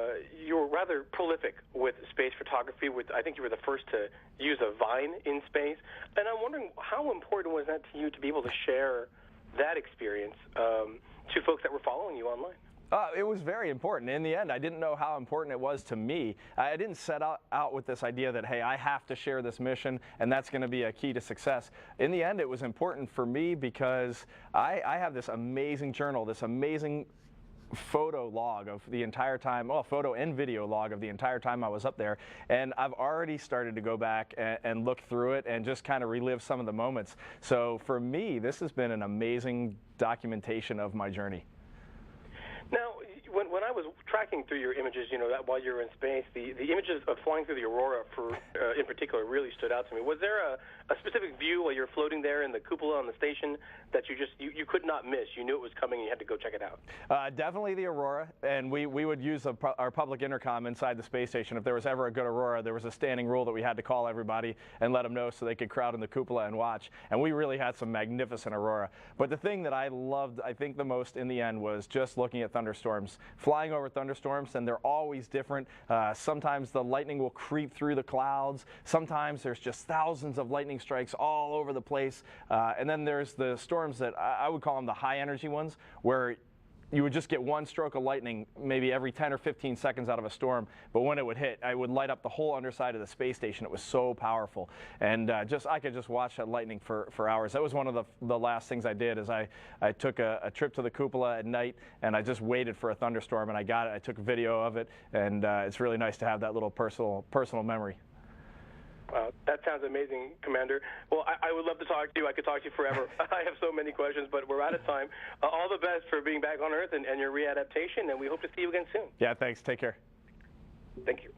were rather prolific with space photography. I think you were the first to use a Vine in space. And I'm wondering, how important was that to you to be able to share that experience to folks that were following you online? It was very important. In the end, I didn't know how important it was to me. I didn't set out with this idea that, hey, I have to share this mission, and that's going to be a key to success. In the end, it was important for me because I have this amazing journal, this amazing photo log of the entire time, well, photo and video log of the entire time I was up there, and I've already started to go back and look through it and just kind of relive some of the moments. So for me, this has been an amazing documentation of my journey. Now, when I was tracking through your images, that while you were in space, the images of flying through the aurora, in particular, really stood out to me. Was there a specific view while you're floating there in the cupola on the station that you could not miss? You knew it was coming, and you had to go check it out. Definitely the aurora, and we would use our public intercom inside the space station. If there was ever a good aurora, there was a standing rule that we had to call everybody and let them know so they could crowd in the cupola and watch. And we really had some magnificent aurora. But the thing that I loved, I think, the most in the end was just looking at thunderstorms. Flying over thunderstorms, and they're always different. Sometimes the lightning will creep through the clouds. Sometimes there's just thousands of lightning strikes all over the place. And then there's the storms that I would call them the high energy ones, where you would just get one stroke of lightning maybe every 10 or 15 seconds out of a storm, but when it would hit, I would light up the whole underside of the space station. It was so powerful, and I could just watch that lightning for hours. That was one of the last things I did. Is I took a trip to the cupola at night, and I just waited for a thunderstorm, and I got it. I took video of it, and it's really nice to have that little personal memory. Wow, that sounds amazing, Commander. Well, I would love to talk to you. I could talk to you forever. I have so many questions, but we're out of time. All the best for being back on Earth and your readaptation, and we hope to see you again soon. Yeah, thanks. Take care. Thank you.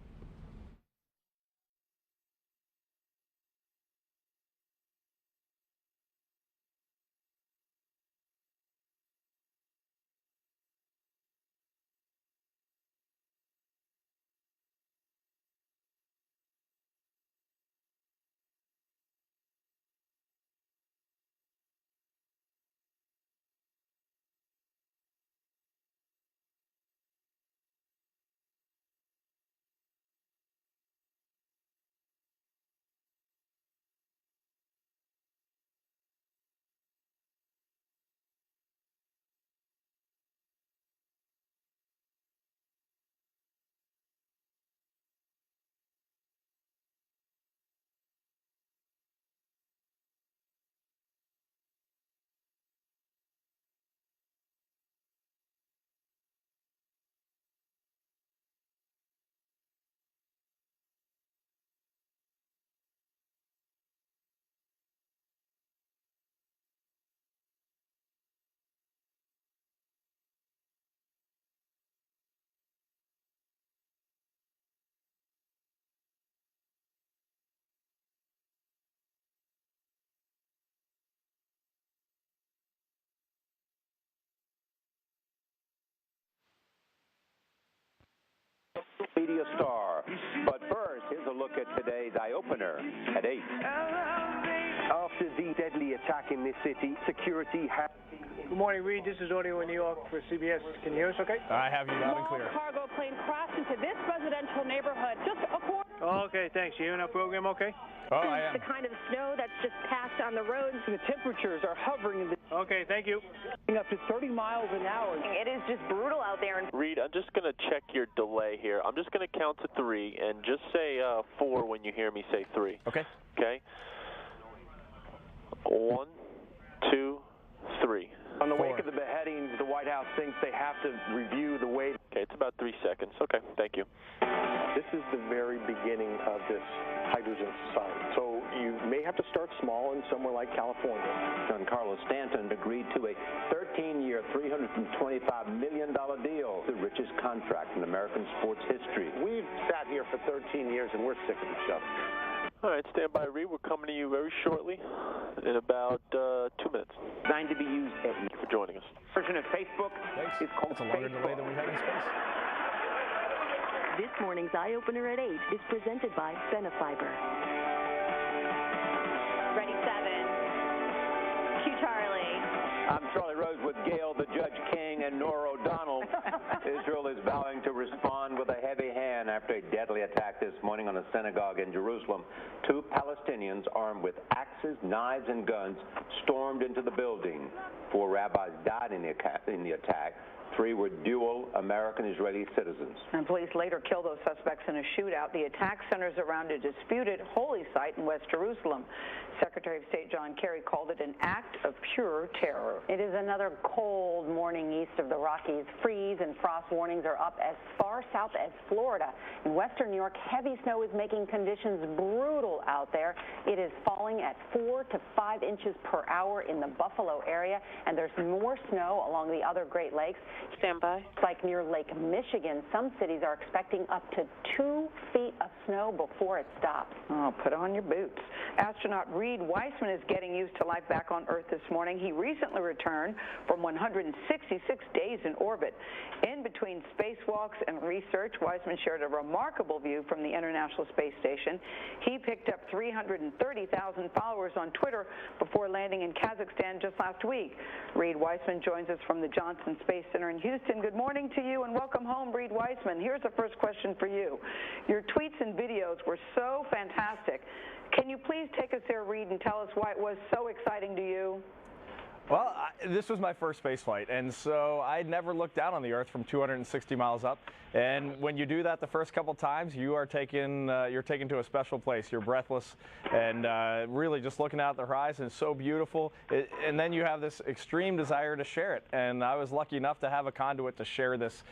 media star. But first, here's a look at today's eye-opener at 8. After the deadly attack in this city, security has... Good morning, Reid. This is audio in New York for CBS. Can you hear us okay? I have you loud and clear. Cargo plane crashed into this residential neighborhood just a quarter. Oh, okay, thanks. You hearing our program okay? Oh, I am. The kind of snow that's just passed on the roads. The temperatures are hovering in the... Okay, thank you. Up to 30 miles an hour. It is just brutal out there. Reid, I'm just going to check your delay here. I'm just going to count to 3 and just say 4 when you hear me say 3. Okay. Okay? 1, 2, 3. On the wake of the beheadings, the White House thinks they have to review the way... Okay, it's about 3 seconds. Okay, thank you. This is the very beginning of this hydrogen society. So you may have to start small in somewhere like California. Giancarlo Stanton agreed to a 13-year, $325 million deal, the richest contract in American sports history. We've sat here for 13 years and we're sick of the stuff. All right, stand by, Reid. We're coming to you very shortly, in about 2 minutes. Designed to be used Thank you for joining us. version of Facebook is called It's a longer delay than we had in space. This morning's eye-opener at 8 is presented by Benefiber. Ready, 7. Q Charlie. I'm Charlie Rose with Gail, the Judge King, and Nora O'Donnell. Israel is vowing to respond with a heavy hand after a deadly attack this morning on a synagogue in Jerusalem. 2 Palestinians armed with axes, knives, and guns stormed into the building. 4 rabbis died in the attack. 3 were dual American-Israeli citizens. And police later killed those suspects in a shootout. The attack centers around a disputed holy site in West Jerusalem. Secretary of State John Kerry called it an act of pure terror. It is another cold morning east of the Rockies. Freeze and frost warnings are up as far south as Florida. In western New York, heavy snow is making conditions brutal out there. It is falling at 4 to 5 inches per hour in the Buffalo area, and there's more snow along the other Great Lakes. Stand by. Like near Lake Michigan, some cities are expecting up to 2 feet of snow before it stops. Oh, put on your boots. Astronaut Reid Wiseman is getting used to life back on Earth this morning. He recently returned from 166 days in orbit. In between spacewalks and research, Wiseman shared a remarkable view from the International Space Station. He picked up 330,000 followers on Twitter before landing in Kazakhstan just last week. Reid Wiseman joins us from the Johnson Space Center in Houston. Good morning to you and welcome home, Reid Wiseman. Here's the first question for you. Your tweets and videos were so fantastic. Can you please take us there, Reid, and tell us why it was so exciting to you? Well, this was my first space flight, and so I'd never looked down on the Earth from 260 miles up. And when you do that the first couple times, you are taken, you're taken to a special place. You're breathless, and really just looking out at the horizon is so beautiful. And then you have this extreme desire to share it. And I was lucky enough to have a conduit to share this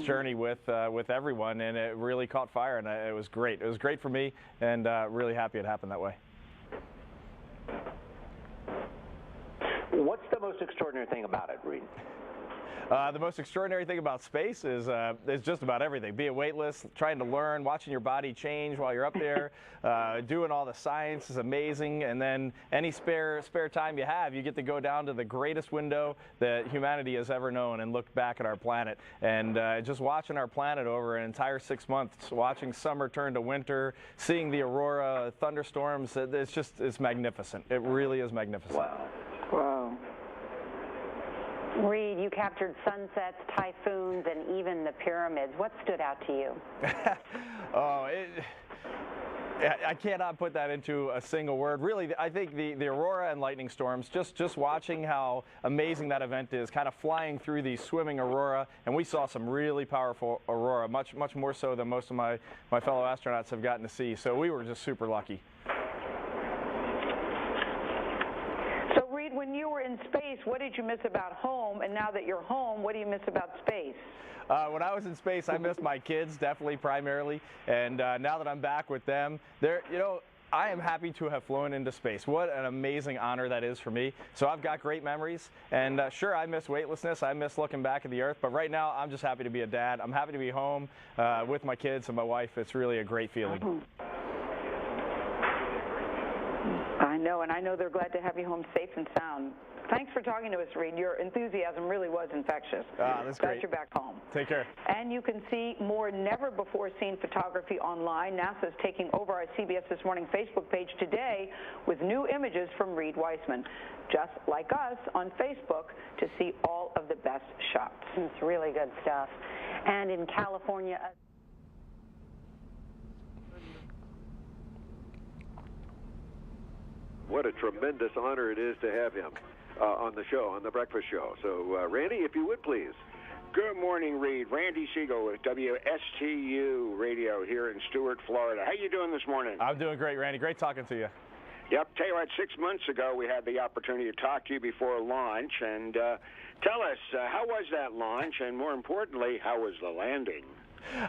journey with everyone, and it really caught fire, and it was great. It was great for me, and really happy it happened that way. What's the most extraordinary thing about it, Reid? The most extraordinary thing about space is just about everything. Being weightless, trying to learn, watching your body change while you're up there, doing all the science is amazing. And then any spare time you have, you get to go down to the greatest window that humanity has ever known and look back at our planet. And just watching our planet over an entire 6 months, watching summer turn to winter, seeing the aurora, thunderstorms, it's magnificent. It really is magnificent. Wow. Wow. Reid, you captured sunsets, typhoons, and even the pyramids. What stood out to you? I cannot put that into a single word. Really, I think the aurora and lightning storms, just watching how amazing that event is, kind of flying through the swimming aurora, and we saw some really powerful aurora, much more so than most of my fellow astronauts have gotten to see. So we were just super lucky. When you were in space, what did you miss about home? And now that you're home, what do you miss about space? When I was in space, I missed my kids, definitely, primarily. And now that I'm back with them, I am happy to have flown into space. What an amazing honor that is for me. So I've got great memories. And sure, I miss weightlessness. I miss looking back at the Earth. But right now, I'm just happy to be a dad. I'm happy to be home with my kids and my wife. It's really a great feeling. I know, and I know they're glad to have you home safe and sound. Thanks for talking to us, Reid. Your enthusiasm really was infectious. That's great. Glad you're back home. Take care. And you can see more never-before-seen photography online. NASA is taking over our CBS This Morning Facebook page today with new images from Reid Wiseman. Just like us on Facebook to see all of the best shots. It's really good stuff. And in California... What a tremendous honor it is to have him on the show, on the breakfast show. So, Randy, if you would, please. Good morning, Reid. Randy Siegel with WSTU Radio here in Stuart, Florida. How you doing this morning? I'm doing great, Randy. Great talking to you. Yep. Tell you what, 6 months ago we had the opportunity to talk to you before launch, and tell us, how was that launch, and more importantly, how was the landing?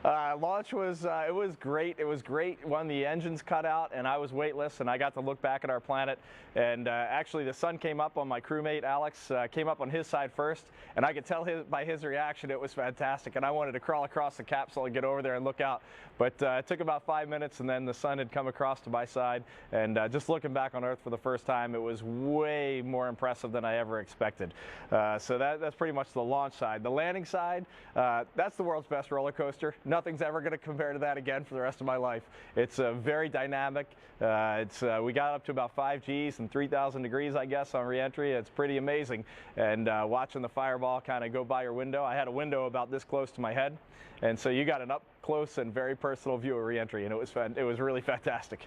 Launch was it was great. It was great when the engines cut out and I was weightless and I got to look back at our planet. And actually, the sun came up on my crewmate Alex, came up on his side first, and I could tell by his reaction it was fantastic. And I wanted to crawl across the capsule and get over there and look out. But it took about 5 minutes, and then the sun had come across to my side. And just looking back on Earth for the first time, it was way more impressive than I ever expected. So that's pretty much the launch side. The landing side, that's the world's best roller coaster. Nothing's ever going to compare to that again for the rest of my life. It's very dynamic. We got up to about 5 Gs and 3,000 degrees, I guess, on reentry. It's pretty amazing. And watching the fireball kind of go by your window, I had a window about this close to my head, and so you got an up close and very personal view of reentry, and it was really fantastic.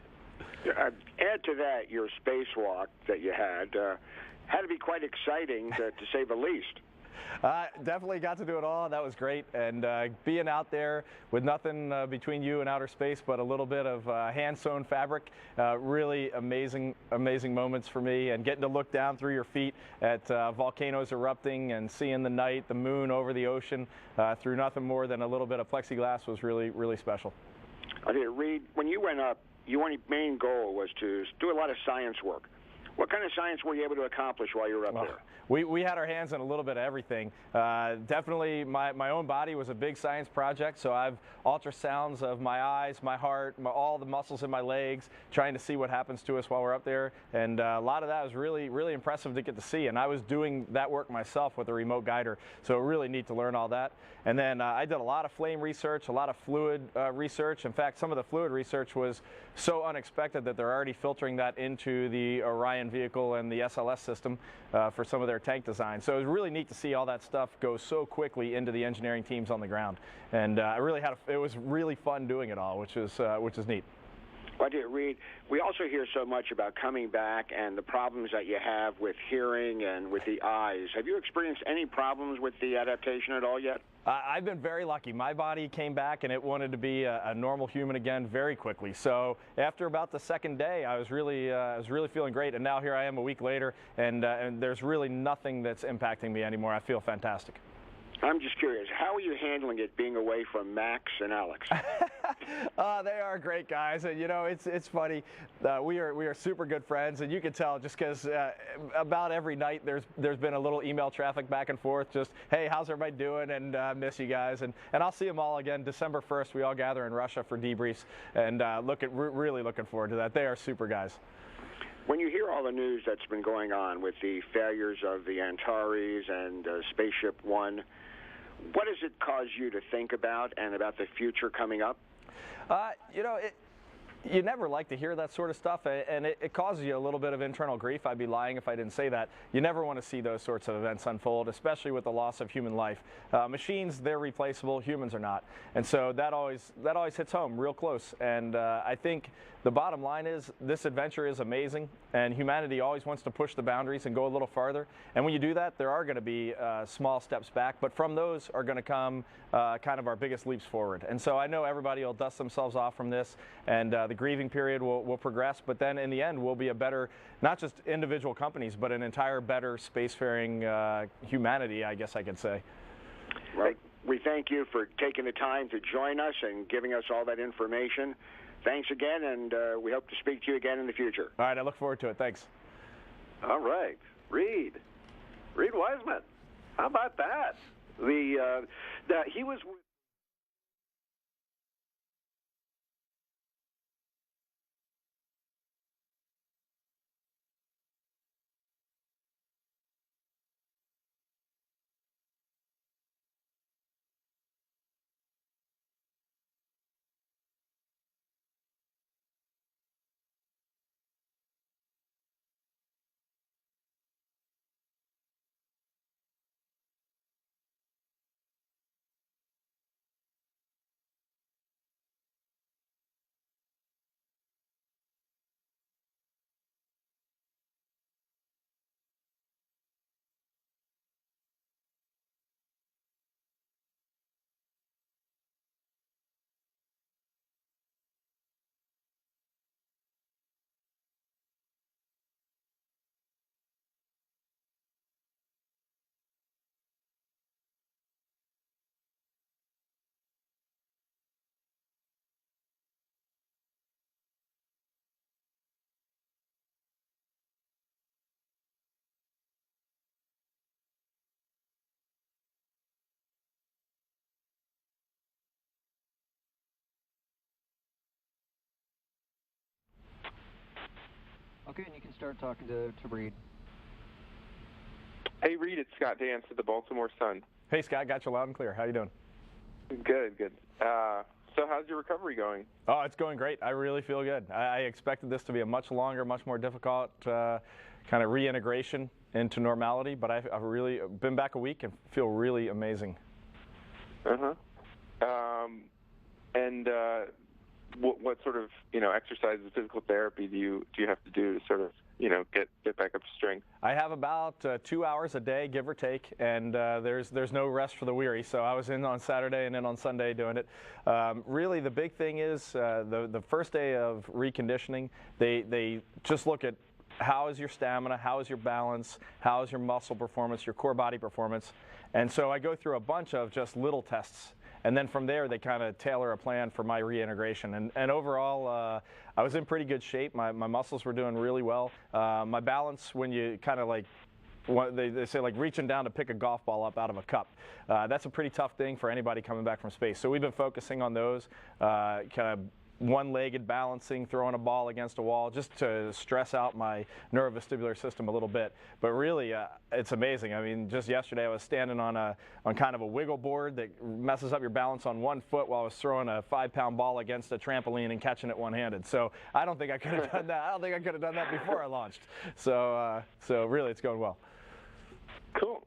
Add to that your spacewalk that you had to be quite exciting, to say the least. Definitely got to do it all. That was great. And being out there with nothing between you and outer space but a little bit of hand-sewn fabric, really amazing moments for me. And getting to look down through your feet at volcanoes erupting and seeing the night, the moon over the ocean through nothing more than a little bit of plexiglass was really, really special. Okay, Reid, when you went up, your main goal was to do a lot of science work. What kind of science were you able to accomplish while you were up there? We had our hands on a little bit of everything. Definitely my own body was a big science project, so I've ultrasounds of my eyes, my heart, all the muscles in my legs, trying to see what happens to us while we're up there. And a lot of that was really, really impressive to get to see. And I was doing that work myself with a remote guider, so really neat to learn all that. And then I did a lot of flame research, a lot of fluid research. In fact, some of the fluid research was so unexpected that they're already filtering that into the Orion vehicle and the SLS system for some of their tank design. So it was really neat to see all that stuff go so quickly into the engineering teams on the ground. And it was really fun doing it all, which is neat. Well, dear Reid, we also hear so much about coming back and the problems that you have with hearing and with the eyes. Have you experienced any problems with the adaptation at all yet? I've been very lucky. My body came back and it wanted to be a normal human again very quickly. So after about the second day, I was really feeling great. And now here I am a week later, and there's really nothing that's impacting me anymore. I feel fantastic. I'm just curious, how are you handling it being away from Max and Alex? They are great guys, and you know it's funny. We are super good friends, and you can tell just because about every night there's been a little email traffic back and forth. Just hey, how's everybody doing? And miss you guys, and I'll see them all again December 1st. We all gather in Russia for debriefs, and really looking forward to that. They are super guys. When you hear all the news that's been going on with the failures of the Antares and Spaceship One, what does it cause you to think about and about the future coming up? You never like to hear that sort of stuff, and it causes you a little bit of internal grief. I'd be lying if I didn't say that. You never want to see those sorts of events unfold, especially with the loss of human life. Machines, they're replaceable. Humans are not. And so that always hits home real close. And I think the bottom line is this adventure is amazing, and humanity always wants to push the boundaries and go a little farther. And when you do that, there are going to be small steps back, but from those are going to come kind of our biggest leaps forward. And so I know everybody will dust themselves off from this, and the grieving period will progress, but then in the end we'll be a better, not just individual companies, but an entire better spacefaring humanity, I guess I could say. Well, we thank you for taking the time to join us and giving us all that information. Thanks again, and we hope to speak to you again in the future. All right, I look forward to it. Thanks. All right, Reid Wiseman. How about that? He was. Okay, and you can start talking to Reid. Hey, Reid, it's Scott Dance at the Baltimore Sun. Hey, Scott, got you loud and clear. How you doing? Good, good. So how's your recovery going? Oh, it's going great. I really feel good. I expected this to be a much longer, much more difficult kind of reintegration into normality, but I've really been back a week and feel really amazing. And what sort of exercises, physical therapy do you have to do to sort of get back up to strength? I have about 2 hours a day, give or take, and there's no rest for the weary. So I was in on Saturday and then on Sunday doing it. Really, the big thing is the first day of reconditioning. They just look at how is your stamina, how is your balance, how is your muscle performance, your core body performance, and so I go through a bunch of just little tests. And then from there, they kind of tailor a plan for my reintegration. And overall, I was in pretty good shape. My muscles were doing really well. My balance, when you kind of like, they say like reaching down to pick a golf ball up out of a cup. That's a pretty tough thing for anybody coming back from space. So we've been focusing on those, kind of one-legged balancing, throwing a ball against a wall, just to stress out my neurovestibular system a little bit. But really, it's amazing. I mean, just yesterday I was standing on kind of a wiggle board that messes up your balance on one foot while I was throwing a 5-pound ball against a trampoline and catching it one-handed. So I don't think I could have done that. I don't think I could have done that before I launched. So really, it's going well. Cool.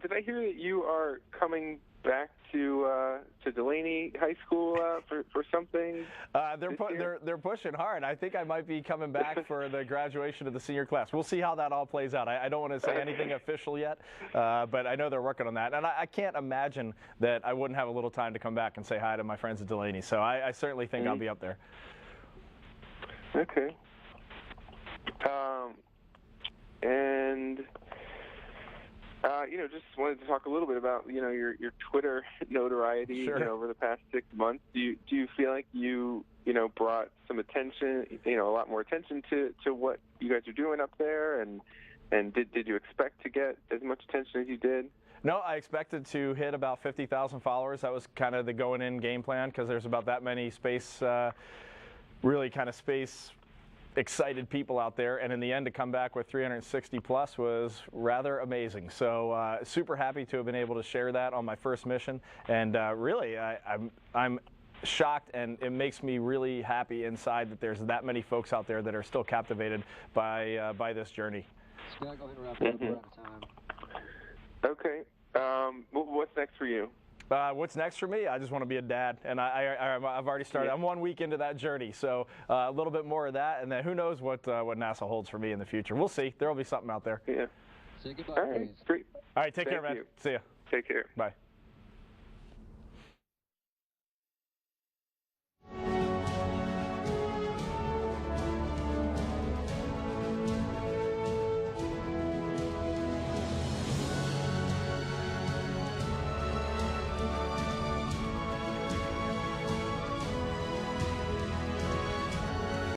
Did I hear that you are coming back to Delaney High School for something? They're pushing hard. I think I might be coming back for the graduation of the senior class. We'll see how that all plays out. I don't want to say anything official yet, but I know they're working on that. And I can't imagine that I wouldn't have a little time to come back and say hi to my friends at Delaney. So I certainly think I'll be up there. Okay. And just wanted to talk a little bit about your Twitter notoriety over the past 6 months. Do you feel like you brought some attention, a lot more attention to what you guys are doing up there, and did you expect to get as much attention as you did? No, I expected to hit about 50,000 followers. That was kind of the going-in game plan, because there's about that many space, really kind of space excited people out there, and in the end to come back with 360 plus was rather amazing. So super happy to have been able to share that on my first mission, and really I'm shocked, and it makes me really happy inside that there's that many folks out there that are still captivated by this journey. Scott, go ahead and wrap it up. We're out of time. Okay. What's next for you? What's next for me? I just want to be a dad, and I've already started. I'm 1 week into that journey, so a little bit more of that, and then who knows what NASA holds for me in the future. We'll see. There will be something out there. Yeah. Say goodbye, All right, please. great. All right, take care, man. See ya. Take care. Bye.